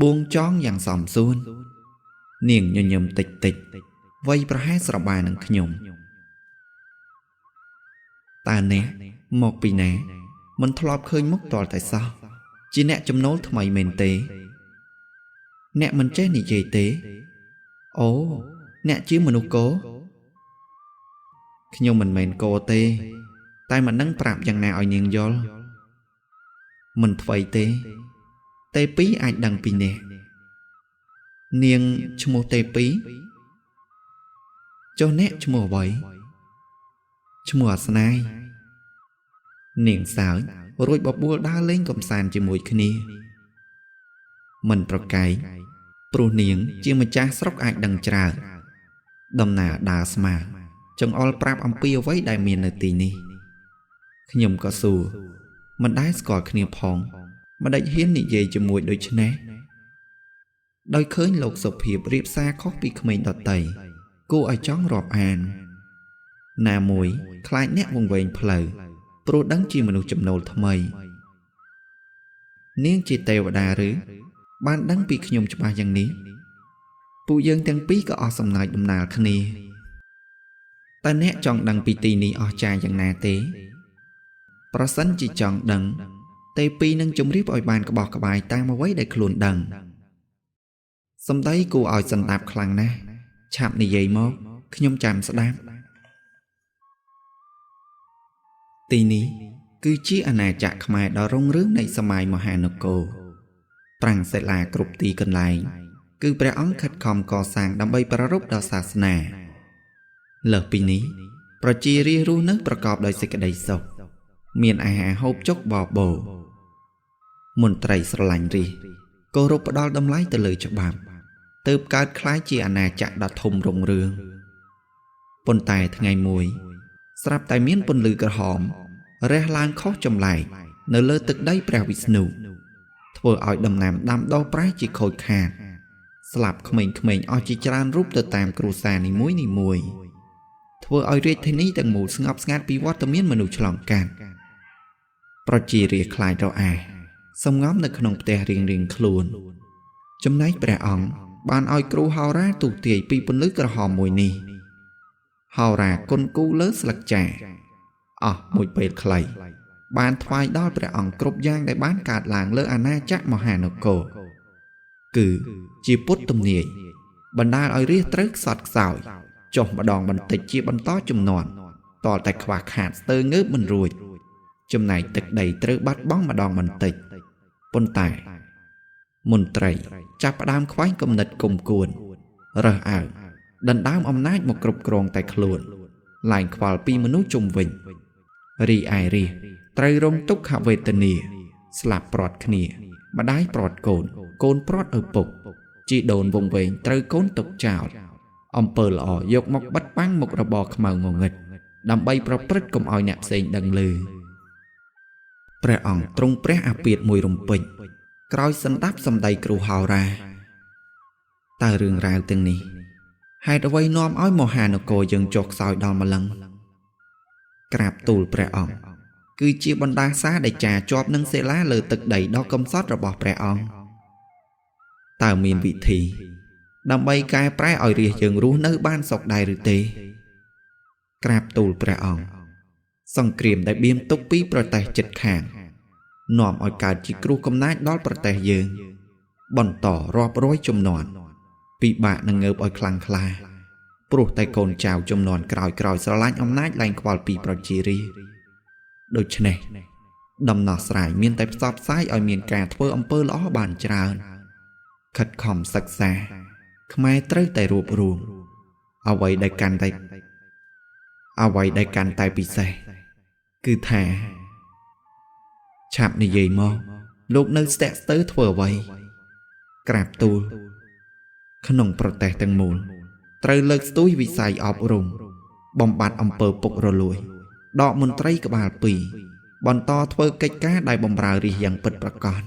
បួងចងយ៉ាងសមសួននាងញញឹមតិចវ័យប្រហែលស្របែនឹងខ្ញុំតើអ្នកមកពីណាមិនធ្លាប់ឃើញមុខទាល់តែសោះជាអ្នកចំណូលថ្មីមែនទេអ្នកមិនចេះនិយាយទេអូ nè chứ mà nụ cố nhưng mình cô tê tay mà nâng prap chẳng nào ở nhìn vô mình phải tê pí ai đăng pì nè niềng chmô tê pí cho nét chmô vậy chmô snai niềng xảo rồi bọc bùa đá lên cầm sàn chỉ mùi khnia mình pro cái pro niềng chỉ mà cha sốc ai đăng trà đầm nà đà sma trong all prap âm pi với đại miền ở tì ni nhầm có xù mình đái score khnia phong mà đại hiến nị về cho mùi đôi chân nè đôi khơi lột sụp hiệp riệp xa khóc bị mình đọt tẩy cô ở chóng rọp an nà mùi khai nét vùng vệnh phở pro đắng chi mà nụ chậm nổ thầm mây niên chỉ tèo và đà rứ ban đắng bị nhầm cho ba dân ní phụ dân tăng bí có ở sầm nài đùm nào khnia ta nét chọn đằng pi tì ni ở trà dân nà tế Prasan chỉ chọn đằng tê pi nâng chung riếp oi bàn có bọc bài ta mà quấy để khluồn đằng xong đấy cô oi sân đạp khăn nè chạm này dây mốt nhôm chạm sẽ đáp tì ní cứ chi anh à chạc khmai đó rong rước này sa mai mà hà nộp cô Prang sẽ là cục tì cần lại cứ bè ống khát khom cò sàng đâm bay pra rút đào xa nà lờ pi ní pra chi ri ru nước pra cọp đời xích đầy sọc miền ai hà hộp chốc bò bồ môn trầy sờ lạnh ri cô rụp đo đâm lái từ lời cho bàm từ cao khái chi anh à chạm đặt thùng rồng rương pôn tài ngày mùi sạp tài miến pôn lư cờ hòm re lan khó chồng lại nở lơ tức đây bèo bị snu thưa ỏi đầm nằm đam đo prái chỉ khôi khà sạp khmênh ỏi chỉ tràn rúp từ tam cru sa ni mùi thưa ỏi riết thế ní tầng mù ngọc ngát pi vót miến mà nụ chlòng can pro chỉ riết khai rau à xong ngóm nơi khung tè riêng khluồn chấm nấy bè ỏng ban ỏi cru hào ra tụ tiề pi pôn lư cờ hòm mùi ni hào ra con cú lớn sặc trà mùi bệt khẩy ban thoai đo bè ỏng cướp giang để bán cạt làng lơ ana chắc mà hà nộp cổ cứ chỉ put tùm nhỉ bần đa ỏi riết trớt sọt sỏi chồng mà đòn bần tịch chia bần to chùm nòn tỏ tại khoạc hạt tơ ngớp mình rồi chùm này tịch đầy trớt bắt bóng mà đòn bần tịch pôn tài môn trầy chắp đám khoái công nịch cùng cuồn rờ ảo đần đám ông nát một cục cồn tại khluồn lại khoal pi manu chung vinh ri ai ri trầy rong túc hạ về tần nìa slap prot khnia mà đái prot cồn prot ở bục chỉ đồn vùng về trầy cồn tục chào ông pờ lọ dọc mọc bắt băng một rờ bò khmau ngô nghịch đầm bay pro prất cùng oi nạp xên đằng lư pre ong trung pre a piệt mùi rồng pịnh cõi sân đáp xâm đầy cừu hào ra ta rừng rào từng ní hai đôi vây nom ói mò hà nó cô dừng chột sỏi đòn mà lần crap tùl pre ong cứ chia bần đa xá để trà chọp nâng xe lá lờ tực đầy đo công sót rồi bỏ pre ong ta miền vị thị đầm bay cai pre oi rìa dừng rú nơi ban sọc đài rư tê crap tùl pre ong song kriềm đại biêm túc pí pro tay chật khang nòm oi cả chỉ cru công nát đó pro tay dương bòn tỏ rọp rối chùm nòn bị bạn nâng ngợp oi khlang khla pro tay cồn chào chùm nòn còi sờ lạnh ông nát lạnh qual pi pro chi ri đôi chân này đầm nọ sải miên tay sọp sai oi miên cả thưa ông pơ ló bàn tràn khật khom sặc xa khmai trơi tay rụp ruộng ao vậy đại can tay bị xe cứ thà chạm này dây mò lúc nơi sẽ tới thua vậy crap tu khăn protect tăng mùn trời lực túi vì xài ọp rùng bom bạt ông pơ bục rồi lùi đọ môn tray cả bà pì bọn to thưa cách cá đại bom rào rì dàng bật bạc con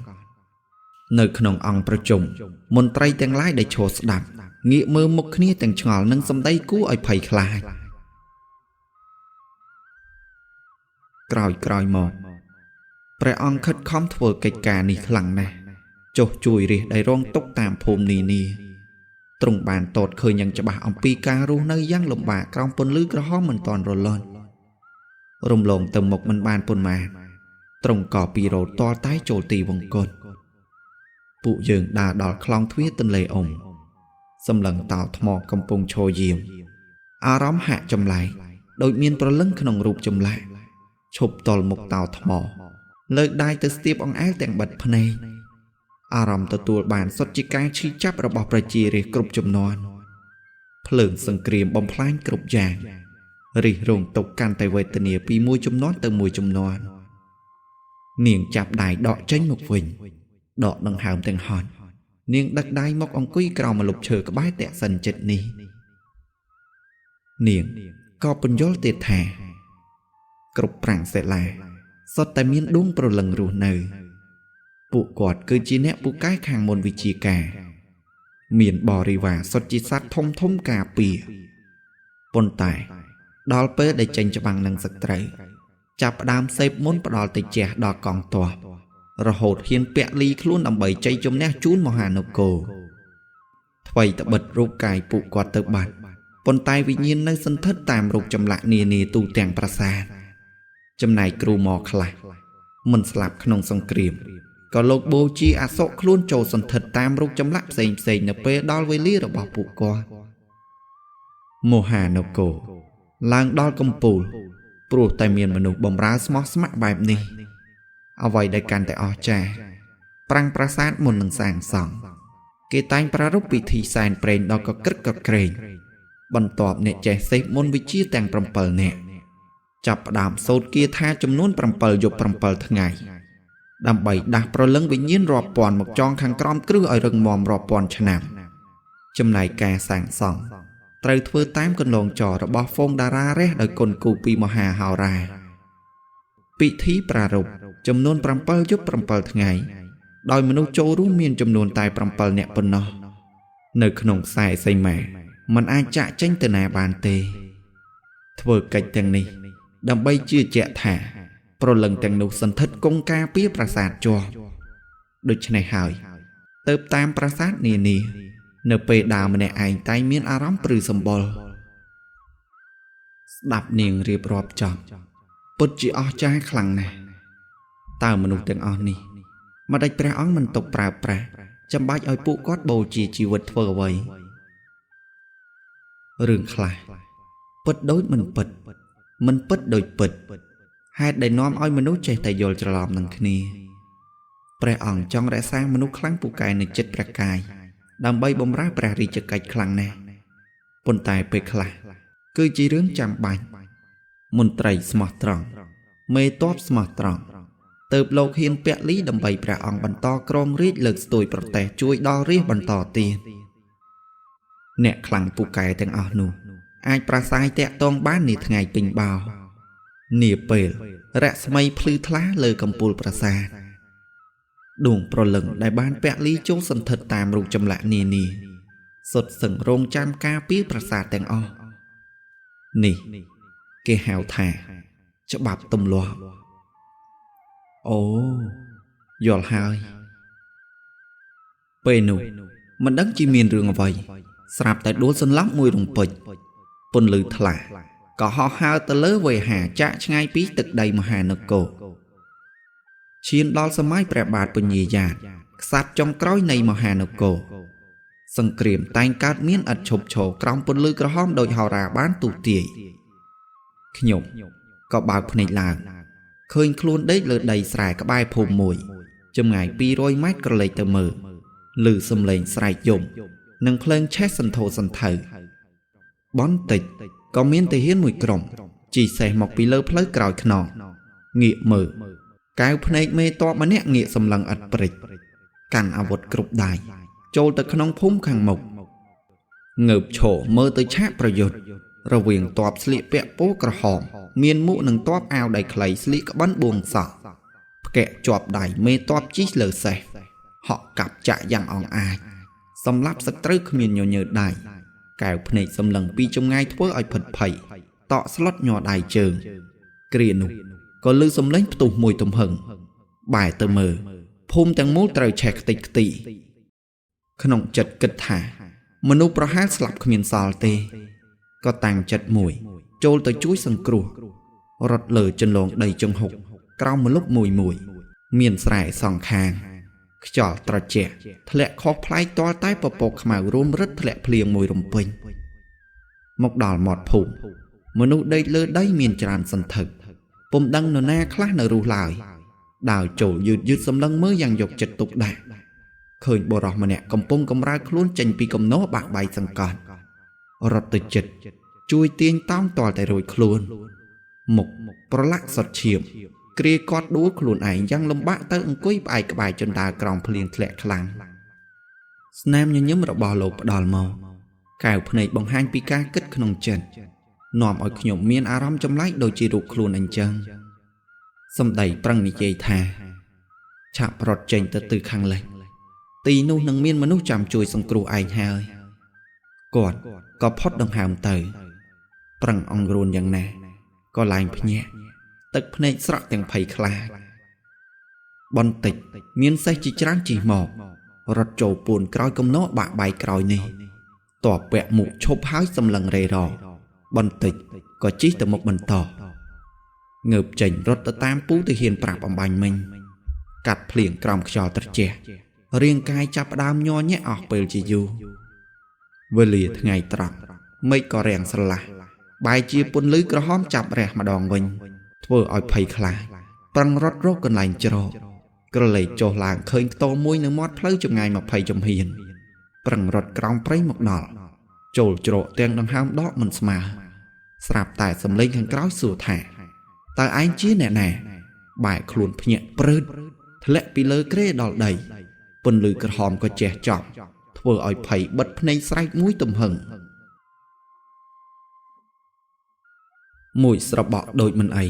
nơi khăn ông pro trùng môn tray tăng lái để cho đạp nghĩa mơ một khía tăng chngol nâng xâm đây cú oi phầy khai còi mò pre ong khất khom thưa cách cá nì khẳng nè chột chui rì đầy rong tốc tam phùm nì trùng bàn tột khơi nhận cho bà ông pi ca ru nơi giang lồng bà trong pôn lư cái hóm mình toàn rồi lên rung lồng tầm một mình bàn pôn mà trùng cỏ pi rồ to tái trồ tì vòng côn phụ dường đà đỏ khlong thuyết tên lệ ổng Xâm lận tạo thmọ cầm pung trô diệm A rõm hạ châm lại Đôi miên pro lưng khăn rụp châm lại Chụp tol mục tạo thmọ Lợi đai từ stiếp ông ái tèng bật phá này A rõm tờ tùa bàn sốt chí cái chi chấp ra bọc ra chì rì cụp châm non Phượng sân kriềm bom phanh cụp giàng Rì rùng tục can tay về tình nghĩa Vì mùi châm non từ mùi châm non Niềng chạp đài đọ chênh một vinh Đọ nâng hàm tên hòn Niềng đặt đai mọc ông quý cầu mà lục chờ các bái tẹ sân chết ní Niềng có bình dôl tiệt thả Cụp prang sẽ là Sốt tay miên đúng pro lần rùa nờ Bụ quạt cứ chi nẹ bụ cái khang môn vị trí cả Miền bò rì và sốt chi sát thông thông cả bìa Bồn tài Đói bế để chênh cho bằng nâng giật trời Chạp đám xếp môn bà đòi tì chè đò còn tòa Rồi hột hiên bẹ ly luôn nằm bầy chay chôm nè chún mò hà nô cổ Thầy ta bật rụp cài bụ quạt tự bạch Bồn tài vì nhiên nơi sân thất tàm rụp châm lạc nì nì tu tèng pra xa Châm này kru mò khla Mình slap khăn sông kriềm Có lột bố chi á sọ luôn trô sân thất tàm rụp châm lạc xейn xейn nè bê đòi với lý rồi bỏ bụ qua Mô hà nô cổ Lang đòi công pù Pru tay miền mà nụ bồng rá smart smart bài này Ở vậy đây càng tại ọ cha Prang prasad môn nâng sàng sòng Kê tanh prarúc vị thị sàn prên đó có cất có krên Bần tọp nẹ trẻ xếp môn vị chia tàng prampal nẹ Chạp đàm sốt kia tha chùm nôn prampal dục prampal thằng ngày Đàm bày đạc pro lưng vị nhiên rọp bọn một chong khăn krom krư ở rừng mòm rọp bọn cha nằm Chùm này ca sàng sòng Trời thưa tám con lồn trò rồi bỏ phong đà ra rẽ đời con cụ bì mò hà hào ra Bị thí pra rụp chùm nôn prampal giúp prampal thằng ngày Đòi mà nô chô rú miên chùm nôn tài prampal nẹ bần nó Nơi khổng xài xây mẹ Mình ai chạ chanh từ nà bàn tê Thưa cách thằng này Đàm bay chưa chẹ thả Pro lần thằng nụ sân thất công ca bía prasad cho Được chân này hỏi Tớp tam prasad nì nì Nợ bê đào mà nè ảnh tay miên á rõm prư xâm bol Đạp niềng riêng rộp chọc Bút chỉ ổ chai khăn nè Tao mà nụ tên ổ nì Mà đạch bè óng mình tục prà prà Chăm bách ôi bụ cót bầu chỉ vật thơ vậy Rừng khla Bút đối mình bút đôi bút Hai đầy nóm ôi mình nụ chạy tay dôl cho lòm nâng khní Bè óng chong rẽ sang mình nụ khăn bù cài nè chết bè cài Đàm bay bông rá bè rì cho cách khăn nè Bồn tài bê khla Cứ chỉ rướng chăm bánh Môn trầy smart tròn Mê tốt smart tròn Tợp lộc hiên bẹ lý đầm bày bè ong bắn to krong rít lực stùi bật tè chui đo rít bắn to tiền Nẹ khăn bù cài tên ổ nụ Ai pra sai tẹ tông bán nì ngày bình bào Nìa bèl Rẹ smay plư thá lơ cầm pùl pra sa Đùng pro lưng đại ban bẹ lý chô sân thật tàm rụt châm lạ nì nì Sột sừng rong cham ca bí pra sa tên ổ Nì Kê hào thả Cho bạp tâm loa Ồ Dọl hai Bê nụ Mình đấng chi miền rừng vậy Sạp tại đố sân lắm mùi rùng bịch Bồn lư thả Có họ hào tờ lỡ về hà chạ ngay bí tực đầy mà hà nực cổ Chiên đo xa mái bè bạt bởi nhì dạt Sát trong cõi này mà hà nực cổ Sân kriềm tanh cát miên ật chụp chổ Trong bồn lư cơ hòm đôi hò ra bán tù tìa Khi nhục Có bảo phần này là Khơi khuôn đếch lỡ đầy xài các bài phùm mùi Chùm ngài pi rôi mát cơ lây tờ mờ Lư xâm lên xài dùng Nâng phlên chết sân thô sân thờ Bón tịch Có miên tì hiến mùi cổng Chỉ xe mọc bí lơ phớt còi khăn Nghĩa mờ Cái phần này mê to mà nẹ nghĩa xâm lần ật bịch Cảnh ảo vật cục đài Chôl tờ khăn phúng khăn mộc Ngợp chỗ mơ tới chát bà dột Rồi viên tọp sliệ bẹ bố cỏ hòm Miên mũ nâng tọp ao đầy khlấy sliệ các bắn buông sọ Kẹ chọp đài mê tọp chít lờ xe Họ cặp chạy dàng ong ai Xâm lắp sắc trức miền nhỏ nhờ đài Cái phần này xâm lần pi trong ngay thua ai phật phẩy Tọ slot nhỏ đài trường Kìa nụ Có lưu xâm lấy tù mùi tùm hừng Bài tờ mờ Phùm tăng mũ trời chẹt tịch tị Khăn ổng chật kịch thả Mà nụ pro hát slap khmiên xào tê Có tàng chật mùi Chôl tới chuối sân cửu Rọt lờ chân lộn đầy chân hụt Cao một lúc mùi mùi Miền sải sòng khang ខ្យល់ត្រជាក់ធ្លាក់ខុសផ្លាយទាល់តែពពកខ្មៅរួមរឹតធ្លាក់ភ្លៀងមួយរំពេញមកដល់មាត់ភូមិមនុស្សដេកលើដីមានច្រើនសន្ធឹកពុំដឹងនរណាខ្លះនៅរស់ឡើយដើរចូលយឺតសម្លឹងមើលយ៉ាងយកចិត្តទុកដាក់ឃើញបុរសម្នាក់កំពុងកំរើកខ្លួនចេញពីកំណោបាក់បាយសង្កត់រត់ទៅជិតជួយទាញតោងទាល់តែរួចខ្លួនមុខប្រឡាក់សុតឈាមគ្រាគាត់ដួលខ្លួនឯងយ៉ាងលំបាកទៅអង្គុយផ្អែកក្បែរជណ្ដើរក្រោមភ្លៀងធ្លាក់ខ្លាំងស្នាមញញឹមរបស់លោកផ្ដាល់មកកែវភ្នែកបង្ហាញពីការគិតក្នុងចិត្តនាំឲ្យខ្ញុំមានអារម្មណ៍ចម្លែកដូចជារូបខ្លួនអញ្ចឹងសម្ដីប្រឹងនិយាយថាឆាប់រត់ចេញទៅទិសខាងលិចទីនោះនឹងមានមនុស្សចាំជួយសង្គ្រោះឯងហើយគាត់ក៏ផុតដង្ហើមទៅប្រឹងអង្រួនយ៉ាងណាក៏ឡើងភ្ញាក់ទឹកភ្នែកស្រក់ទាំងភ័យខ្លាចបន្តិចមានសេះជាច្រើនជិះមករត់ចូលពួនក្រោយកំណោបាក់បាយក្រោយនេះតបពាក់មុខឈប់ហើយសម្លឹងរេរបន្តិចក៏ជិះទៅមុខបន្តងើបចេញរត់ទៅតាមពូទាហានប្រាប់អំបញ្ញមិញកាត់ភ្លៀងក្រោមខ្យល់ត្រជាក់រាងកាយចាប់ផ្ដើមញ័រញាក់អស់ពេលជាយូរវេលាថ្ងៃត្រង់មេឃក៏រាំងស្រឡះបែរជាពន្លឺក្រហមចាប់រះម្ដងវិញធ្វើឲ្យភ័យខ្លាចប្រឹងរត់រកកន្លែងជ្រកក្រឡេកចុះឡើងឃើញខ្ទមមួយនៅមាត់ផ្លូវចម្ងាយ20ជំហានប្រឹងរត់ក្រោមព្រៃមកដល់ចូលជ្រកទាំងដង្ហើមដកមិនស្មើស្រាប់តែសំឡេងខាងក្រោយសួរថាតើឯងជាអ្នកណាបែកខ្លួនភ្ញាក់ព្រឺតធ្លាក់ពីលើគ្រែដល់ដីពន្លឺក្រហមក៏ជះចប់ធ្វើឲ្យភ័យបិទភ្នែកស្រែកមួយទំហឹងមួយស្របក់ដូចមិនអី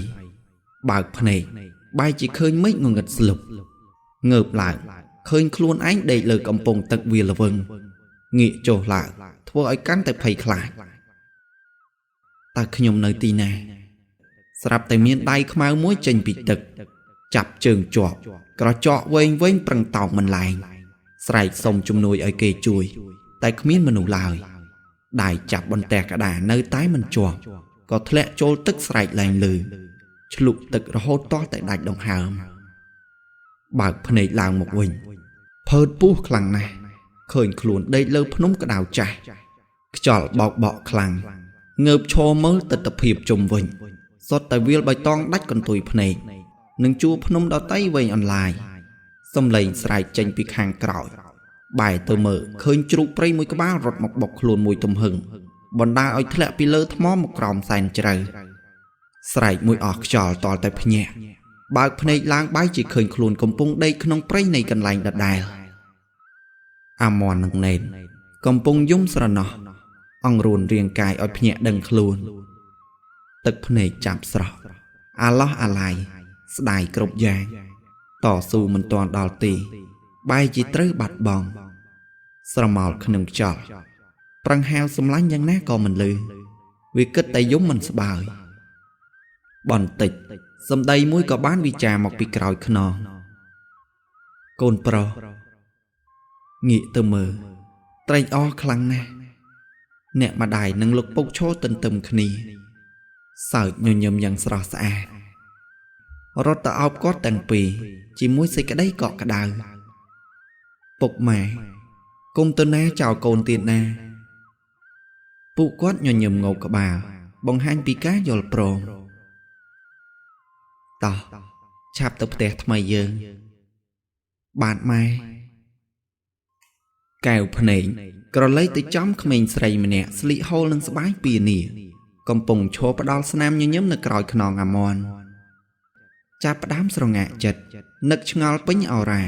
បើកភ្នែកបែរជាឃើញមេឃងងឹតស្លុបងើបឡើងឃើញខ្លួនឯងដេកលើកំពង់ទឹកវាល្វឹងងាកចុះឡើងធ្វើឲ្យកាន់តែភ័យខ្លាចតើខ្ញុំនៅទីណាស្រាប់តែមានដៃខ្មៅមួយចេញពីទឹកចាប់ជើងជាប់ក្រចកវែងប្រឹងតោកមិនឡើងស្រែកសុំជំនួយឲ្យគេជួយតែគ្មានមនុស្សឡើយដៃចាប់បន្ទះក្តារនៅតែមិនជាប់ក៏ធ្លាក់ចូលទឹកស្រែកឡើងលឺឆ្លុះទឹករហូតទាល់តែដាច់ដង្ហើមបើកភ្នែកឡើងមកវិញភើតពុះខ្លាំងណាស់ឃើញខ្លួនដេកលើភ្នំក្តៅចាស់ខ្យល់បោកបក់ខ្លាំងងើបឈរមើលទិដ្ឋភាពជុំវិញសុទ្ធតែវាលបៃតងដាច់កន្ទុយភ្នែកនឹងជួរភ្នំដតីវែងអន្លាយសំឡេងស្រែកចេញពីខាងក្រោយបែរទៅមើលឃើញជ្រូកព្រៃមួយក្បាលរត់មកបុកខ្លួនមួយទំហឹងបណ្ដាលឲ្យធ្លាក់ពីលើថ្មមកក្រោមសែនជ្រៅស្រែកមួយអស់ខ្យល់តតែភ្ញាក់បើកភ្នែកឡើងបែរជាឃើញខ្លួនកំពុងដេកក្នុងព្រៃនៃកន្លែងដដែលអាមន់នឹងណេនកំពុងយំស្រណោះអង្រួនរាងកាយឲ្យភ្ញាក់ដឹងខ្លួនទឹកភ្នែកចាប់ស្រស់អាឡោះអាឡាយស្ដាយគ្រប់យ៉ាងតស៊ូមិនទាន់ដល់ទីបែរជាត្រូវបាត់បង់ស្រមោលក្នុងខ្យល់ប្រឹងហាវសម្លាញ់យ៉ាងណាក៏មិនលឺវាគិតតែយំមិនស្បើយបន្តិចសម្ដីមួយក៏បានវិចារមកពីក្រោយខ្នងកូនប្រុសងាកទៅមើលត្រេកអរខ្លាំងណាស់អ្នកម្ដាយនិងលោកពុកឈរទន្ទឹមគ្នាសើចញញឹមយ៉ាងស្រស់ស្អាតរត់ទៅអោបគាត់ទាំងពីរជាមួយសេចក្តីកក់ក្ដៅពុកម៉ែគុំទៅណាចោលកូនទៀតណាពួកគាត់ញញឹមងោកក្បាលបង្ហាញពីការយល់ព្រមតោះឆាប់ទៅផ្ទះថ្មីយើងបាទម៉ែកែវភ្នែកក្រឡេកទៅចំក្មេងស្រីម្នាក់ស្លៀកហូលនឹងស្បែកពីនីកំពុងឈរផ្ដាល់ស្នាមញញឹមនៅក្រោយខ្នងអាមន់ចាប់ផ្ដើមស្រងាក់ចិត្តនឹកឆ្ងល់ពេញអរ៉ា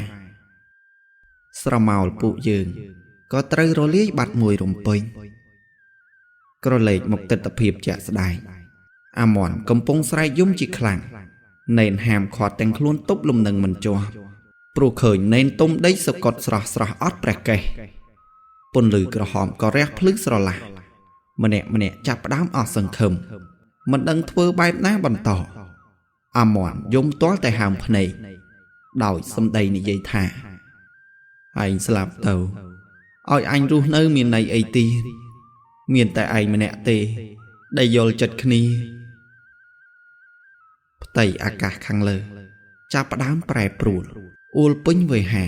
ស្រមោលពួកយើងក៏ត្រូវរលាយបាត់មួយរំពេញក្រឡេកមកទិដ្ឋភាពជាក់ស្ដែងអាមន់កំពុងស្រែកយំជាខ្លាំងណេនហាមខាត់ទាំងខ្លួនទប់លំនឹងមិនជាប់ព្រោះឃើញណេនទុំដេកសកត់ស្រស់អត់ព្រះកេះពន្លឺក្រហមក៏រះភ្លឺស្រឡះម្នាក់ចាប់ផ្ដើមអស់សង្ឃឹមមិនដឹងធ្វើបែបណាបន្តអាមន់យំទាល់តែហើមភ្នែកដោយសម្ដីនិយាយថាឯងស្លាប់ទៅឲ្យអញរស់នៅមានន័យអីទៀតមានតែឯងម្នាក់ទេដែលយល់ចិត្តគ្នាផ្ទៃអាកាសខាងលើចាប់ផ្ដើមប្រែប្រួលអួលពេញវេហា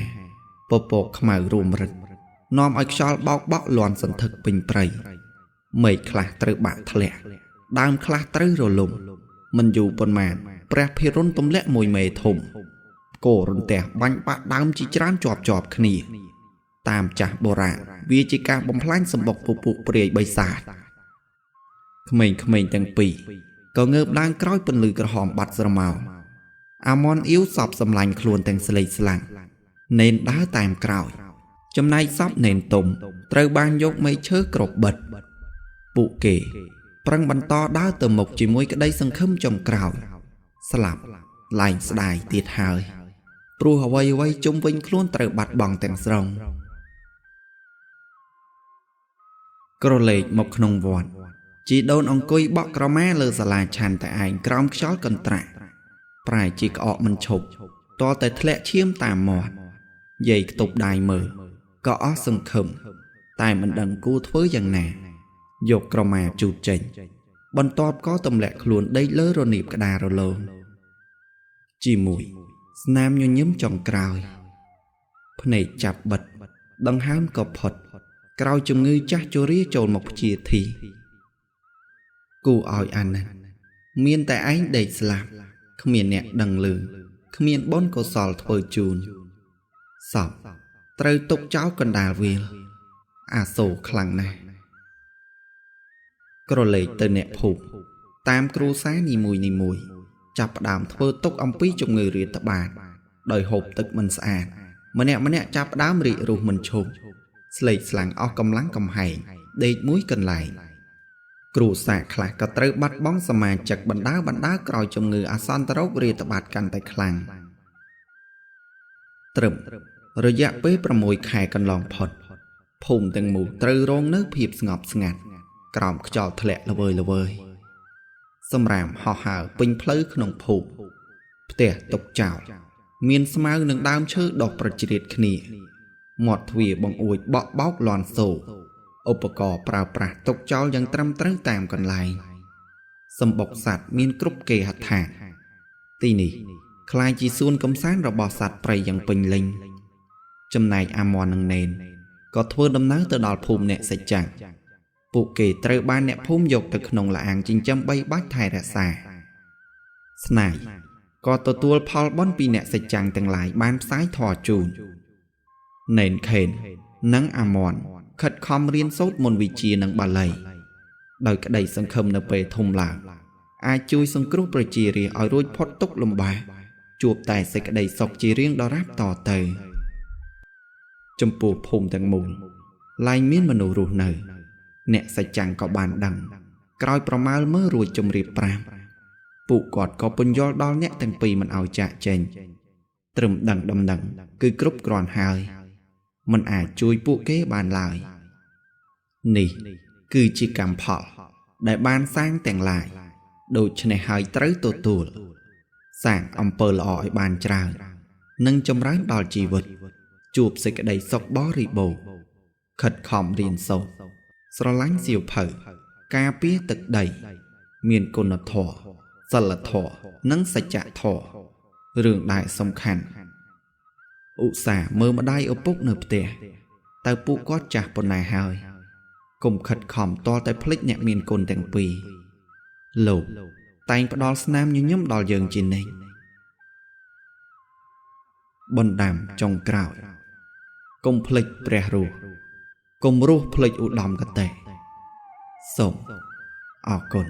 ពពកខ្មៅរួមរឹកនាំឲ្យខ្យល់បោកបក់លាន់សន្ធឹកពេញព្រៃមេឃខ្លះត្រូវបាក់ធ្លាក់ដើមខ្លះត្រូវរលំមិនយូរប៉ុន្មានព្រះភិរុនទម្លាក់មួយមេធំគោរន្ទះបាញ់បាក់ដើមជាច្រើនជាប់គ្នាតាមចាស់បុរាណវាជាការបំផ្លាញសម្បុកពពួកព្រាយបិសាចក្មេងៗទាំងពីរក៏ងើបឡើងក្រោយពន្លឺក្រហមបាត់ស្រមោលអាម៉ុនអ៊ីវសពសម្លាញ់ខ្លួនទាំងស្លេកស្លាំងនេនដើរតាមក្រោយចំណែកសពនេនទុំត្រូវបានយកមេឈើគ្របបិទពួកគេប្រឹងបន្តដើរទៅមុខជាមួយក្តីសង្ឃឹមចុងក្រោយស្លាប់ឡើងស្ដាយទៀតហើយព្រោះអ្វីៗជុំវិញខ្លួនត្រូវបាត់បង់ទាំងស្រុងក្រឡេកមកក្នុងវត្តជីដូនអង្គុយបក់ក្រមាលើសាលាឆាន់តែឯងក្រោមខ្យល់កន្ត្រាក់ប្រែជាក្អកមិនឈប់តតែធ្លាក់ឈាមតាមមាត់យាយខ្ទប់ដៃមើលក៏អស់សង្ឃឹមតែមិនដឹងគូធ្វើយ៉ាងណាយកក្រមាជូតចេញបន្ទាប់ក៏ទម្លាក់ខ្លួនដេកលើរនាបក្តាររលោងជាមួយស្នាមញញឹមចុងក្រោយភ្នែកចាប់បិទដង្ហើមក៏ផុតក្រោយជំងឺចាស់ជរាចូលមកព្យាធិគូឲ្យអាណិតមានតែឯងដេកស្លាប់គ្មានអ្នកដឹងឮគ្មានបុណ្យកុសលធ្វើជូនសពត្រូវទុកចោលកណ្ដាលវាលអាសូរខ្លាំងណាស់ក្រឡេកទៅអ្នកភូមិតាមគ្រួសារនីមួយចាប់ផ្ដើមធ្វើទុកអំពីជំងឺរាតត្បាតដោយហូបទឹកមិនស្អាតម្នាក់ចាប់ផ្ដើមរីករុះមិនឈប់ស្លេកស្លាំងអស់កម្លាំងកំហែងដេកមួយកន្លែងគ្រួសារខ្លះក៏ត្រូវបាត់បង់សមាជិកបណ្ដាក្រោយជំងឺអាសន្នរោគរាតត្បាតកាន់តែខ្លាំងត្រឹមរយៈពេល6 ខែកន្លងផុតភូមិទាំងមូលត្រូវរងនៅភាពស្ងប់ស្ងាត់ក្រោមខ្យល់ធ្លាក់ល្វើយសម្រាមហោះហើរពេញផ្លូវក្នុងភូមិផ្ទះទុកចោលមានស្មៅនឹងដើមឈើដុះប្រជ្រៀតគ្នាមាត់ទ្វារបង្អួចបក់បោកលាន់សូរឧបករណ៍ប្រើប្រាស់ទុកចោលយ៉ាងត្រឹមត្រូវតាមកន្លែងសម្បុកសត្វមានគ្រប់គេហដ្ឋានទីនេះคล้ายជាសួនកំសាន្តរបស់សត្វព្រៃយ៉ាងពេញលេញចំណែកអាម៉ុននិងនេនក៏ធ្វើដំណើរទៅដល់ភូមិអ្នកសច្ចាំងពួកគេត្រូវបានអ្នកភូមិយកទៅក្នុងលាអាងចិញ្ចឹមបីបាច់ថែរក្សាស្នាយក៏ទទួលផលបុណ្យពីអ្នកសច្ចាំងទាំងឡាយបានផ្សាយធម៌ជូននេនខេននិងអាម៉ុនខិតខំរៀនសូត្រមន្តវិជ្ជានិងបាលីដោយក្តីសង្ឃឹមនៅពេលធំឡើងអាចជួយសង្គ្រោះប្រជារាស្ត្រឲ្យរួចផុតទុក្ខលំបាកជួបតែសេចក្តីសុខជារៀងដរាបតទៅចំពោះភូមិទាំងមូលឡើងមានមនុស្សរស់នៅអ្នកសច្ចាំងក៏បានដឹងក្រោយប្រមាលមើលរួចជម្រាបប្រាប់ពួកគាត់ក៏ពន្យល់ដល់អ្នកទាំងពីរមិនឲ្យចាកចេញត្រឹមដឹងដំណឹងគឺគ្រប់គ្រាន់ហើយមិនអាចជួយពួកគេបានឡើយនេះគឺជាកម្មផលដែលបានសាងទាំងឡាយដូច្នេះហើយត្រូវទទួលសាងអំពើល្អឲ្យបានច្រើននិងចម្រើនដល់ជីវិតជួបសេចក្តីសុខបរិបូរណ៍ខិតខំរៀនសូត្រស្រឡាញ់សៀវភៅការពារទឹកដីមានគុណធម៌សិលធម៌និងសច្ចធម៌រឿងដែលសំខាន់ឧស្សាហ៍មើលម្ដាយឪពុកនៅផ្ទះតើពួកគាត់ចាស់ប៉ុណ្ណាហើយកុំខិតខំតតែភ្លេចអ្នកមានគុណទាំងពីរលោកតែងផ្ដល់ស្នាមញញឹមដល់យើងជានិច្ចបណ្ដាំចុងក្រោយកុំភ្លេចព្រះរស់កុំរស់ភ្លេចឧត្តមគតិសូមអរគុណ